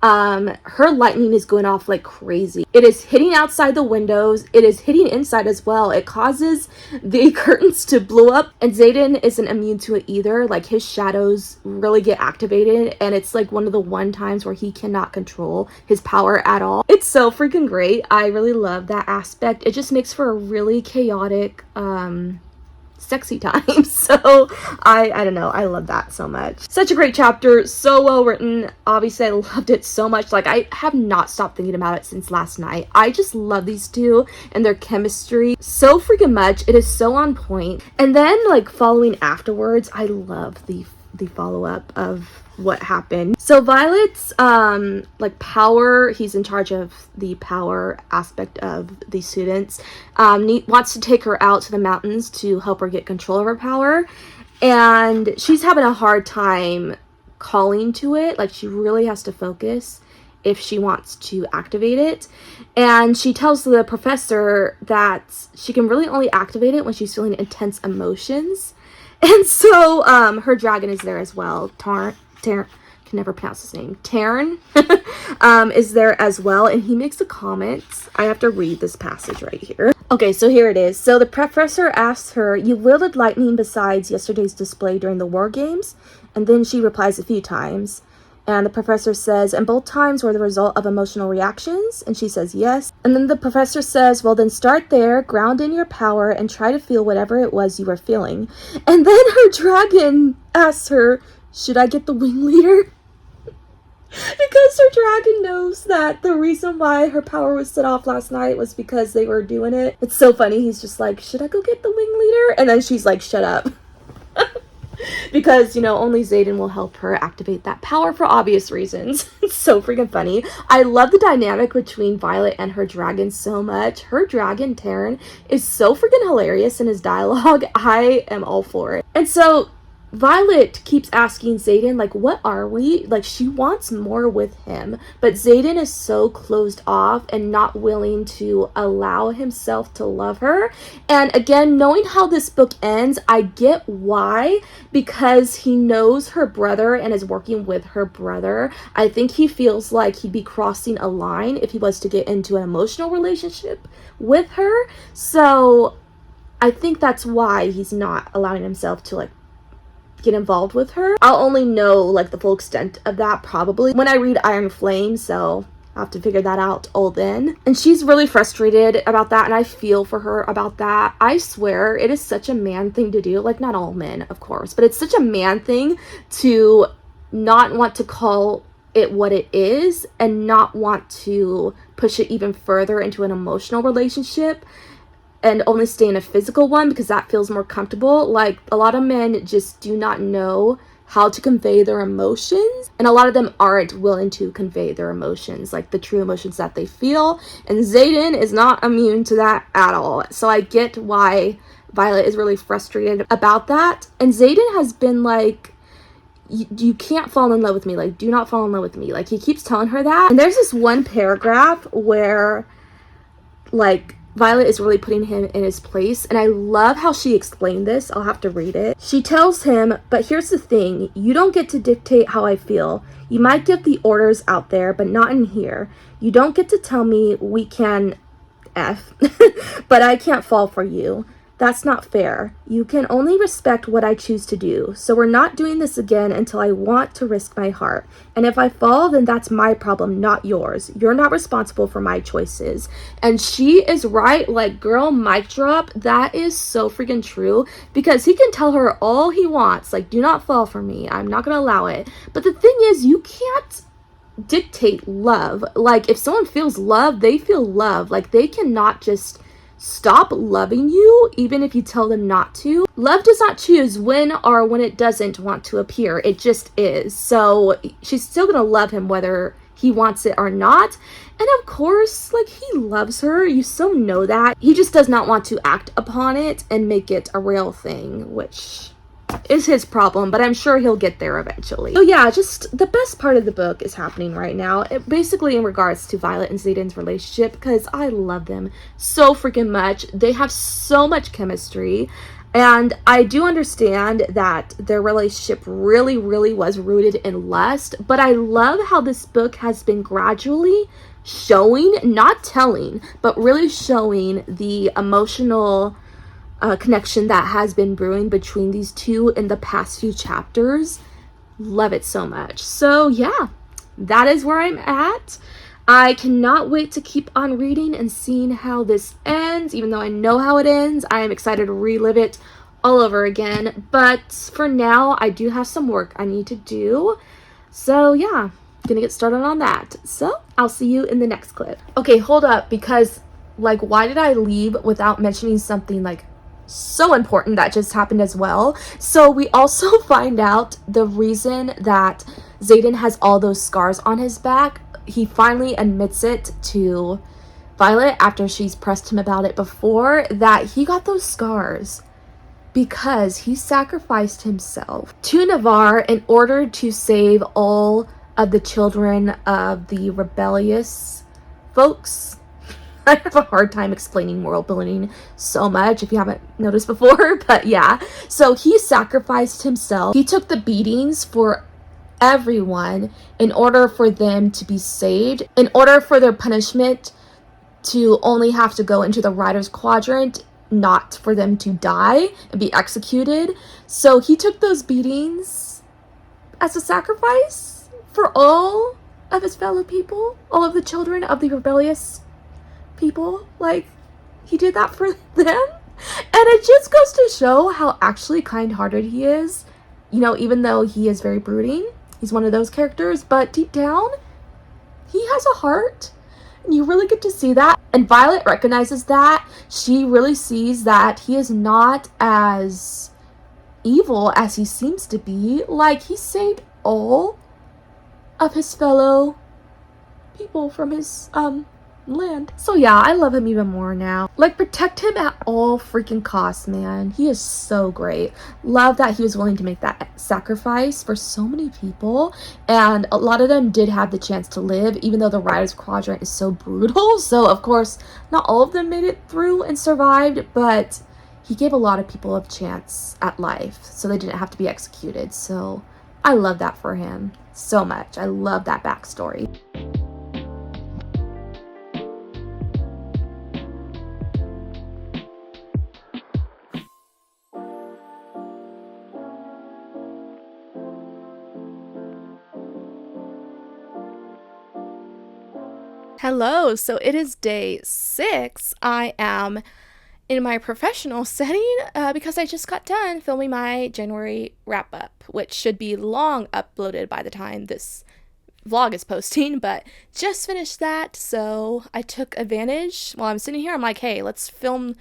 her lightning is going off like crazy. It is hitting outside the windows. It is hitting inside as well. It causes the curtains to blow up, and Xaden isn't immune to it either. Like his shadows really get activated, and it's like one of the one times where he cannot control his power at all. It's so freaking great. I really love that aspect. It just makes for a really chaotic, sexy time. So I don't know, I love that so much. Such a great chapter, so well written. Obviously I loved it so much. Like I have not stopped thinking about it since last night. I just love these two and their chemistry so freaking much. It is so on point. And then like following afterwards, I love the follow-up of what happened. So Violet's like power, he's in charge of the power aspect of the students, wants to take her out to the mountains to help her get control of her power, and she's having a hard time calling to it. Like she really has to focus if she wants to activate it, and she tells the professor that she can really only activate it when she's feeling intense emotions. And so her dragon is there as well. Tarn, can never pronounce his name. Tarn is there as well, and he makes a comment. I have to read this passage right here. Okay, so here it is. So the professor asks her, "You wielded lightning besides yesterday's display during the war games?" And then she replies a few times. And the professor says, "And both times were the result of emotional reactions?" And she says, "Yes." And then the professor says, "Well, then start there, ground in your power, and try to feel whatever it was you were feeling." And then her dragon asks her, "Should I get the wing leader?" Because her dragon knows that the reason why her power was set off last night was because they were doing it. It's so funny. He's just like, "Should I go get the wing leader?" And then she's like, "Shut up." Because, you know, only Xaden will help her activate that power for obvious reasons. It's so freaking funny. I love the dynamic between Violet and her dragon so much. Her dragon, Taryn, is so freaking hilarious in his dialogue. I am all for it. And so Violet keeps asking Xaden, like, what are we? Like, she wants more with him. But Xaden is so closed off and not willing to allow himself to love her. And again, knowing how this book ends, I get why. Because he knows her brother and is working with her brother. I think he feels like he'd be crossing a line if he was to get into an emotional relationship with her. So I think that's why he's not allowing himself to, like, get involved with her. I'll only know like the full extent of that probably when I read Iron Flame, so I'll have to figure that out all then. And she's really frustrated about that, and I feel for her about that. I swear it is such a man thing to do. Like, not all men, of course, but it's such a man thing to not want to call it what it is and not want to push it even further into an emotional relationship and only stay in a physical one because that feels more comfortable. Like, a lot of men just do not know how to convey their emotions, and a lot of them aren't willing to convey their emotions, like the true emotions that they feel, and Xaden is not immune to that at all. So I get why Violet is really frustrated about that, and Xaden has been like, you can't fall in love with me, like, do not fall in love with me, like, he keeps telling her that. And there's this one paragraph where, like, Violet is really putting him in his place, and I love how she explained this. I'll have to read it. She tells him, but here's the thing, you don't get to dictate how I feel. You might give the orders out there, but not in here. You don't get to tell me we can F, but I can't fall for you. That's not fair. You can only respect what I choose to do. So we're not doing this again until I want to risk my heart. And if I fall, then that's my problem, not yours. You're not responsible for my choices. And she is right. Like, girl, mic drop. That is so freaking true, because he can tell her all he wants. Like, do not fall for me. I'm not going to allow it. But the thing is, you can't dictate love. Like, if someone feels love, they feel love. Like, they cannot just stop loving you even if you tell them not to. Love does not choose when or when it doesn't want to appear. It just is. So she's still gonna love him whether he wants it or not. And of course, like, he loves her. You so know that. He just does not want to act upon it and make it a real thing, which is his problem, but I'm sure he'll get there eventually. So yeah, just the best part of the book is happening right now, basically in regards to Violet and Xaden's relationship, because I love them so freaking much. They have so much chemistry, and I do understand that their relationship really, really was rooted in lust, but I love how this book has been gradually showing, not telling, but really showing the emotional connection that has been brewing between these two in the past few chapters. Love it so much. So yeah, that is where I'm at. I cannot wait to keep on reading and seeing how this ends. Even though I know how it ends, I am excited to relive it all over again. But for now, I do have some work I need to do. So yeah, gonna get started on that. So I'll see you in the next clip. Okay, hold up, because like, why did I leave without mentioning something like so important that just happened as well? So we also find out the reason that Xaden has all those scars on his back. He finally admits it to Violet after she's pressed him about it before, that he got those scars because he sacrificed himself to Navarre in order to save all of the children of the rebellious folks. I have a hard time explaining world building so much if you haven't noticed before, but yeah. So he sacrificed himself. He took the beatings for everyone in order for them to be saved, in order for their punishment to only have to go into the writer's quadrant, not for them to die and be executed. So he took those beatings as a sacrifice for all of his fellow people, all of the children of the rebellious people. Like, he did that for them. And it just goes to show how actually kind-hearted he is. You know, even though he is very brooding, he's one of those characters, but deep down, he has a heart. And you really get to see that. And Violet recognizes that. She really sees that he is not as evil as he seems to be. Like, he saved all of his fellow people from his land. So yeah, I love him even more now. Like, protect him at all freaking costs, man. He is so great. Love that he was willing to make that sacrifice for so many people, and a lot of them did have the chance to live, even though the writer's quadrant is so brutal. So of course not all of them made it through and survived, but he gave a lot of people a chance at life so they didn't have to be executed. So I love that for him so much. I love that backstory. Hello, so it is day 6. I am in my professional setting because I just got done filming my January wrap up, which should be long uploaded by the time this vlog is posting, but just finished that. So I took advantage while I'm sitting here. I'm like, hey, let's film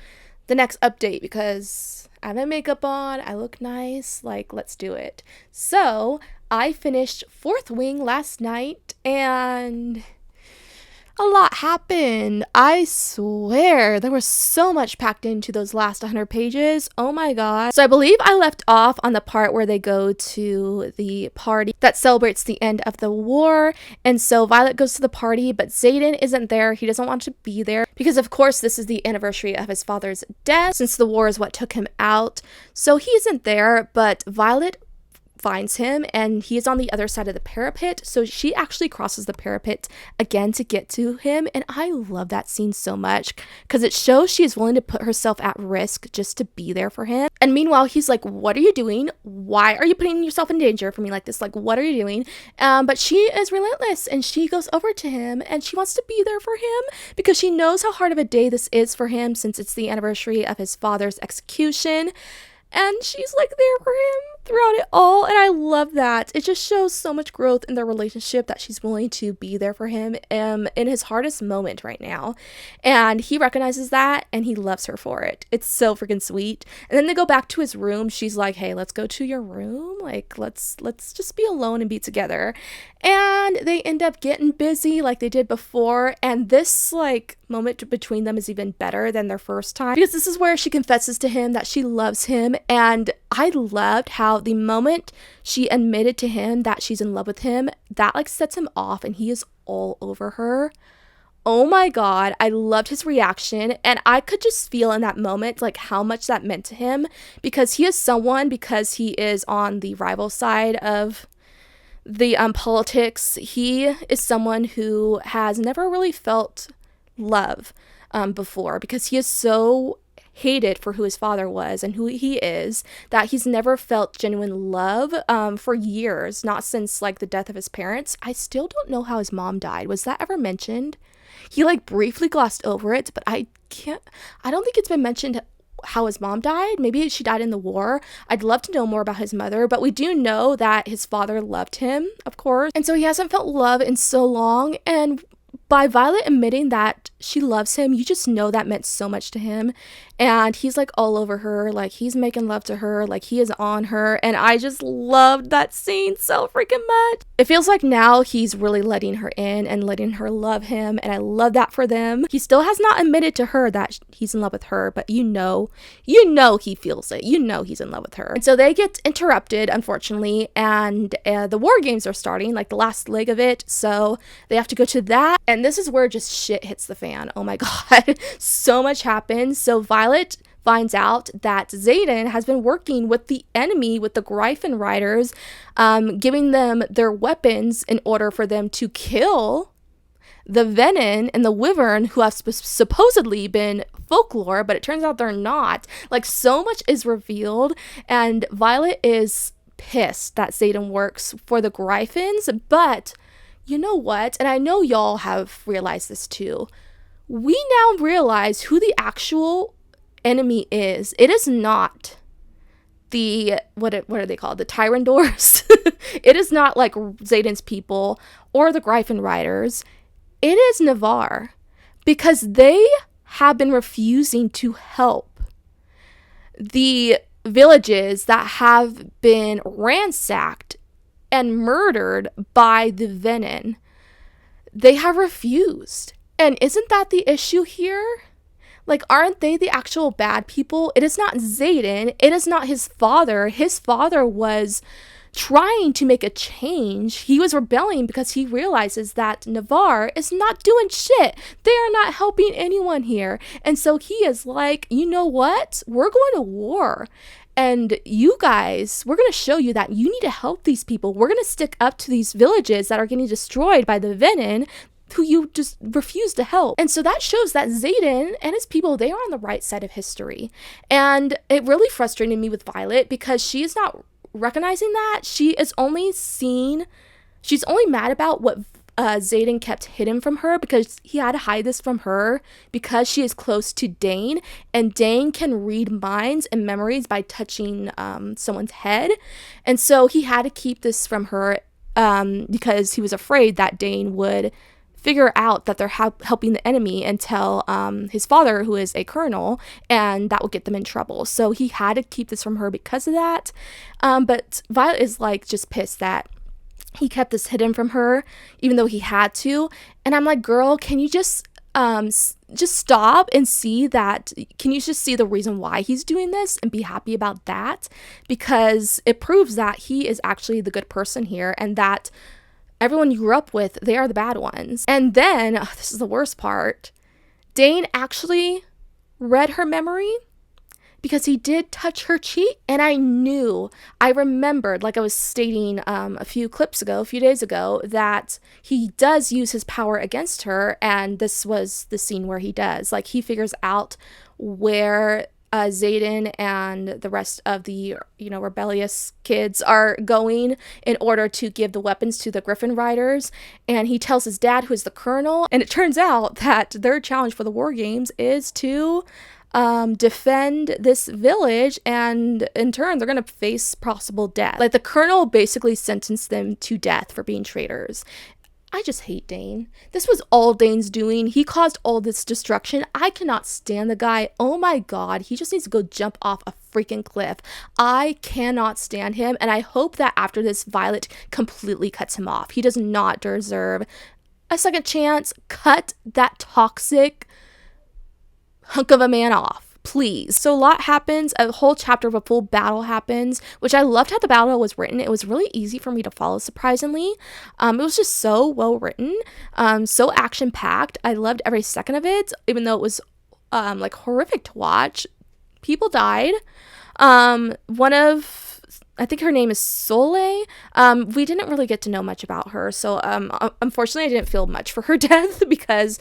the next update, because I have my makeup on, I look nice, like, let's do it. So I finished Fourth Wing last night, and a lot happened. I swear there was so much packed into those last 100 pages. Oh my god. So I believe I left off on the part where they go to the party that celebrates the end of the war. And so Violet goes to the party, but Xaden isn't there. He doesn't want to be there because, of course, this is the anniversary of his father's death, since the war is what took him out. So he isn't there, but Violet finds him, and he is on the other side of the parapet, so she actually crosses the parapet again to get to him. And I love that scene so much because it shows she is willing to put herself at risk just to be there for him. And meanwhile, he's like, what are you doing? Why are you putting yourself in danger for me like this? Like, what are you doing? But she is relentless, and she goes over to him, and she wants to be there for him because she knows how hard of a day this is for him, since it's the anniversary of his father's execution. And she's like there for him throughout it all, and I love that. It just shows so much growth in their relationship that she's willing to be there for him in his hardest moment right now. And he recognizes that, and he loves her for it. It's so freaking sweet. And then they go back to his room. She's like, hey, let's go to your room. Like, let's just be alone and be together. And they end up getting busy like they did before. And this, like, moment between them is even better than their first time, because this is where she confesses to him that she loves him. And I loved how the moment she admitted to him that she's in love with him, that like sets him off, and he is all over her. Oh my god, I loved his reaction, and I could just feel in that moment like how much that meant to him, because he is someone, because he is on the rival side of the politics, he is someone who has never really felt love before, because he is so hated for who his father was and who he is, that he's never felt genuine love for years, not since like the death of his parents. I still don't know how his mom died. Was that ever mentioned? He like briefly glossed over it, but I don't think it's been mentioned how his mom died. Maybe she died in the war. I'd love to know more about his mother, but we do know that his father loved him, of course, and so he hasn't felt love in so long. And by Violet admitting that she loves him, you just know that meant so much to him. And he's like all over her, like he's making love to her, like he is on her. And I just loved that scene so freaking much. It feels like now he's really letting her in and letting her love him, and I love that for them. He still has not admitted to her that he's in love with her, but you know he feels it. You know he's in love with her. And so they get interrupted, unfortunately, and the war games are starting, like the last leg of it. So they have to go to that, and this is where just shit hits the fan. Oh my god, so much happens. So Violet finds out that Xaden has been working with the enemy, with the Gryphon Riders, giving them their weapons in order for them to kill the Venom and the Wyvern, who have supposedly been folklore, but it turns out they're not. Like, so much is revealed, and Violet is pissed that Xaden works for the Gryphons, but you know what? And I know y'all have realized this too. We now realize who the actual enemy is. It is not the what are they called? The Tyrandors. It is not like Xaden's people or the Gryphon Riders. It is Navarre, because they have been refusing to help the villages that have been ransacked and murdered by the Venom. They have refused. And isn't that the issue here? Like, aren't they the actual bad people? It is not Xaden. It is not his father. His father was trying to make a change. He was rebelling because he realizes that Navarre is not doing shit. They are not helping anyone here. And so he is like, you know what? We're going to war. And you guys, we're going to show you that you need to help these people. We're going to stick up to these villages that are getting destroyed by the Venom, who you just refuse to help. And so that shows that Xaden and his people, they are on the right side of history. And it really frustrated me with Violet, because she is not recognizing that. She's only mad about what Xaden kept hidden from her, because he had to hide this from her because she is close to Dane, and Dane can read minds and memories by touching someone's head. And so he had to keep this from her because he was afraid that Dane would figure out that they're helping the enemy and tell his father, who is a colonel, and that will get them in trouble. So he had to keep this from her because of that. But Violet is like just pissed that he kept this hidden from her, even though he had to. And I'm like, girl, can you just stop and see that? Can you just see the reason why he's doing this and be happy about that? Because it proves that he is actually the good person here, and that everyone you grew up with, they are the bad ones. And then, this is the worst part, Dane actually read her memory, because he did touch her cheek. And I remembered, like I was stating a few days ago, that he does use his power against her. And this was the scene where he does. Like, he figures out where Xaden and the rest of the, rebellious kids are going in order to give the weapons to the Griffin Riders. And he tells his dad, who is the colonel. And it turns out that their challenge for the War Games is to defend this village, and in turn they're gonna face possible death. Like, the colonel basically sentenced them to death for being traitors. I just hate Dane. This was all Dane's doing. He caused all this destruction. I cannot stand the guy. Oh my god, he just needs to go jump off a freaking cliff. I cannot stand him, and I hope that after this, Violet completely cuts him off. He does not deserve a second chance. Cut that toxic hunk of a man off, please. So a lot happens. A whole chapter of a full battle happens, which I loved how the battle was written. It was really easy for me to follow, surprisingly. It was just so well written, so action packed. I loved every second of it, even though it was like horrific to watch. People died. I think her name is Soleil. We didn't really get to know much about her, so unfortunately I didn't feel much for her death, because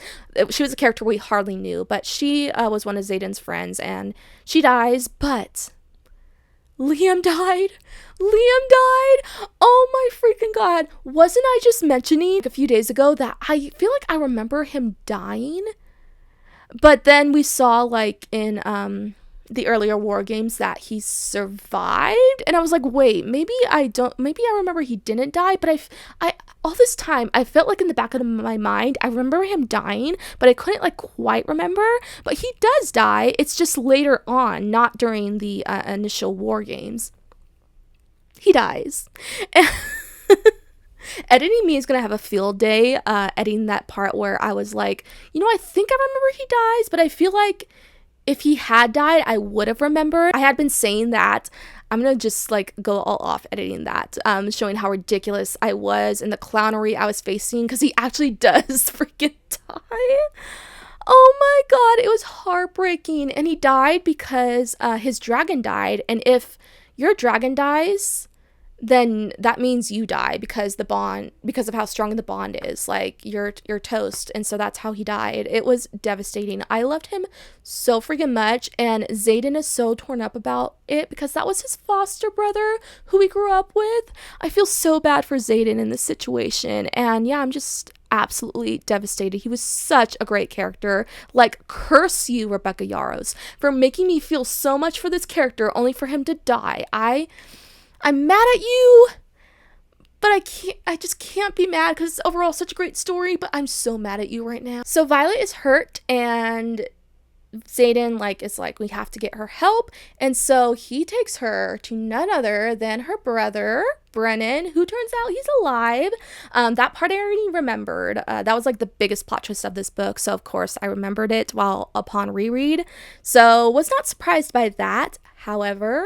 she was a character we hardly knew, but she was one of Xaden's friends, and she dies. But Liam died. Oh my freaking god. Wasn't I just mentioning a few days ago that I feel like I remember him dying? But then we saw, like, in the earlier War Games, that he survived, and I was like, wait, maybe I remember he didn't die. But I all this time I felt like in the back of my mind I remember him dying, but I couldn't like quite remember. But he does die. It's just later on, not during the initial War Games. He dies. Editing me is gonna have a field day editing that part where I was like, I think I remember he dies, but I feel like if he had died, I would have remembered. I had been saying that. I'm gonna just like go all off editing that, showing how ridiculous I was and the clownery I was facing, because he actually does freaking die. Oh my god, it was heartbreaking. And he died because his dragon died, and if your dragon dies, then that means you die, because of how strong the bond is. Like, you're toast. And so that's how he died. It was devastating. I loved him so freaking much, and Xaden is so torn up about it, because that was his foster brother who he grew up with. I feel so bad for Xaden in this situation, and yeah, I'm just absolutely devastated. He was such a great character. Like, curse you, Rebecca Yarros, for making me feel so much for this character only for him to die. I'm mad at you, but I just can't be mad, because it's overall such a great story, but I'm so mad at you right now. So Violet is hurt, and Xaden is like, we have to get her help. And so he takes her to none other than her brother, Brennan, who turns out he's alive. That part I already remembered. That was like the biggest plot twist of this book. So of course I remembered it upon reread. So was not surprised by that. However,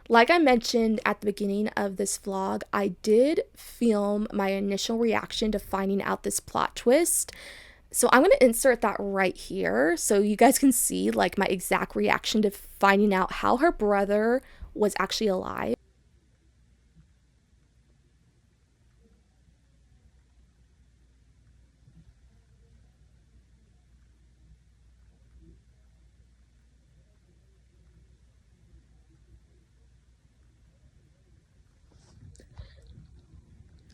like I mentioned at the beginning of this vlog, I did film my initial reaction to finding out this plot twist. So I'm going to insert that right here so you guys can see like my exact reaction to finding out how her brother was actually alive.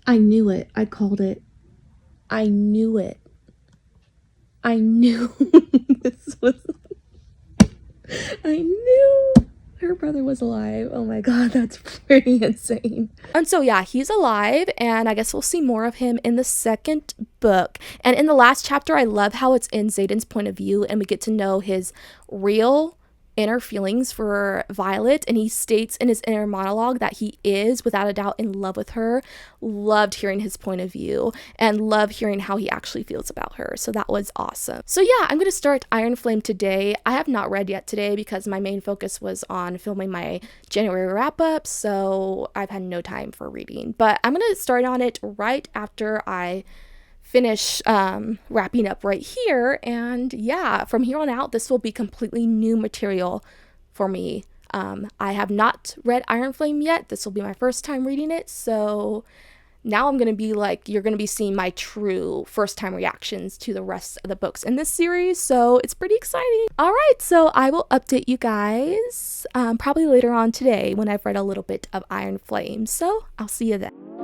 I knew it. I called it. I knew it. I knew this was. I knew. Her brother was alive. Oh my god, that's pretty insane. And so, yeah, he's alive, and I guess we'll see more of him in the second book. And in the last chapter, I love how it's in Xaden's point of view, and we get to know his real inner feelings for Violet, and he states in his inner monologue that he is without a doubt in love with her. Loved hearing his point of view and love hearing how he actually feels about her. So that was awesome. So yeah, I'm going to start Iron Flame today. I have not read yet today because my main focus was on filming my January wrap up, so I've had no time for reading. But I'm going to start on it right after I finish wrapping up right here. And yeah, from here on out, this will be completely new material for me. I have not read Iron Flame yet. This will be my first time reading it. So now I'm going to be like, you're going to be seeing my true first time reactions to the rest of the books in this series. So it's pretty exciting. All right, so I will update you guys probably later on today when I've read a little bit of Iron Flame. So I'll see you then.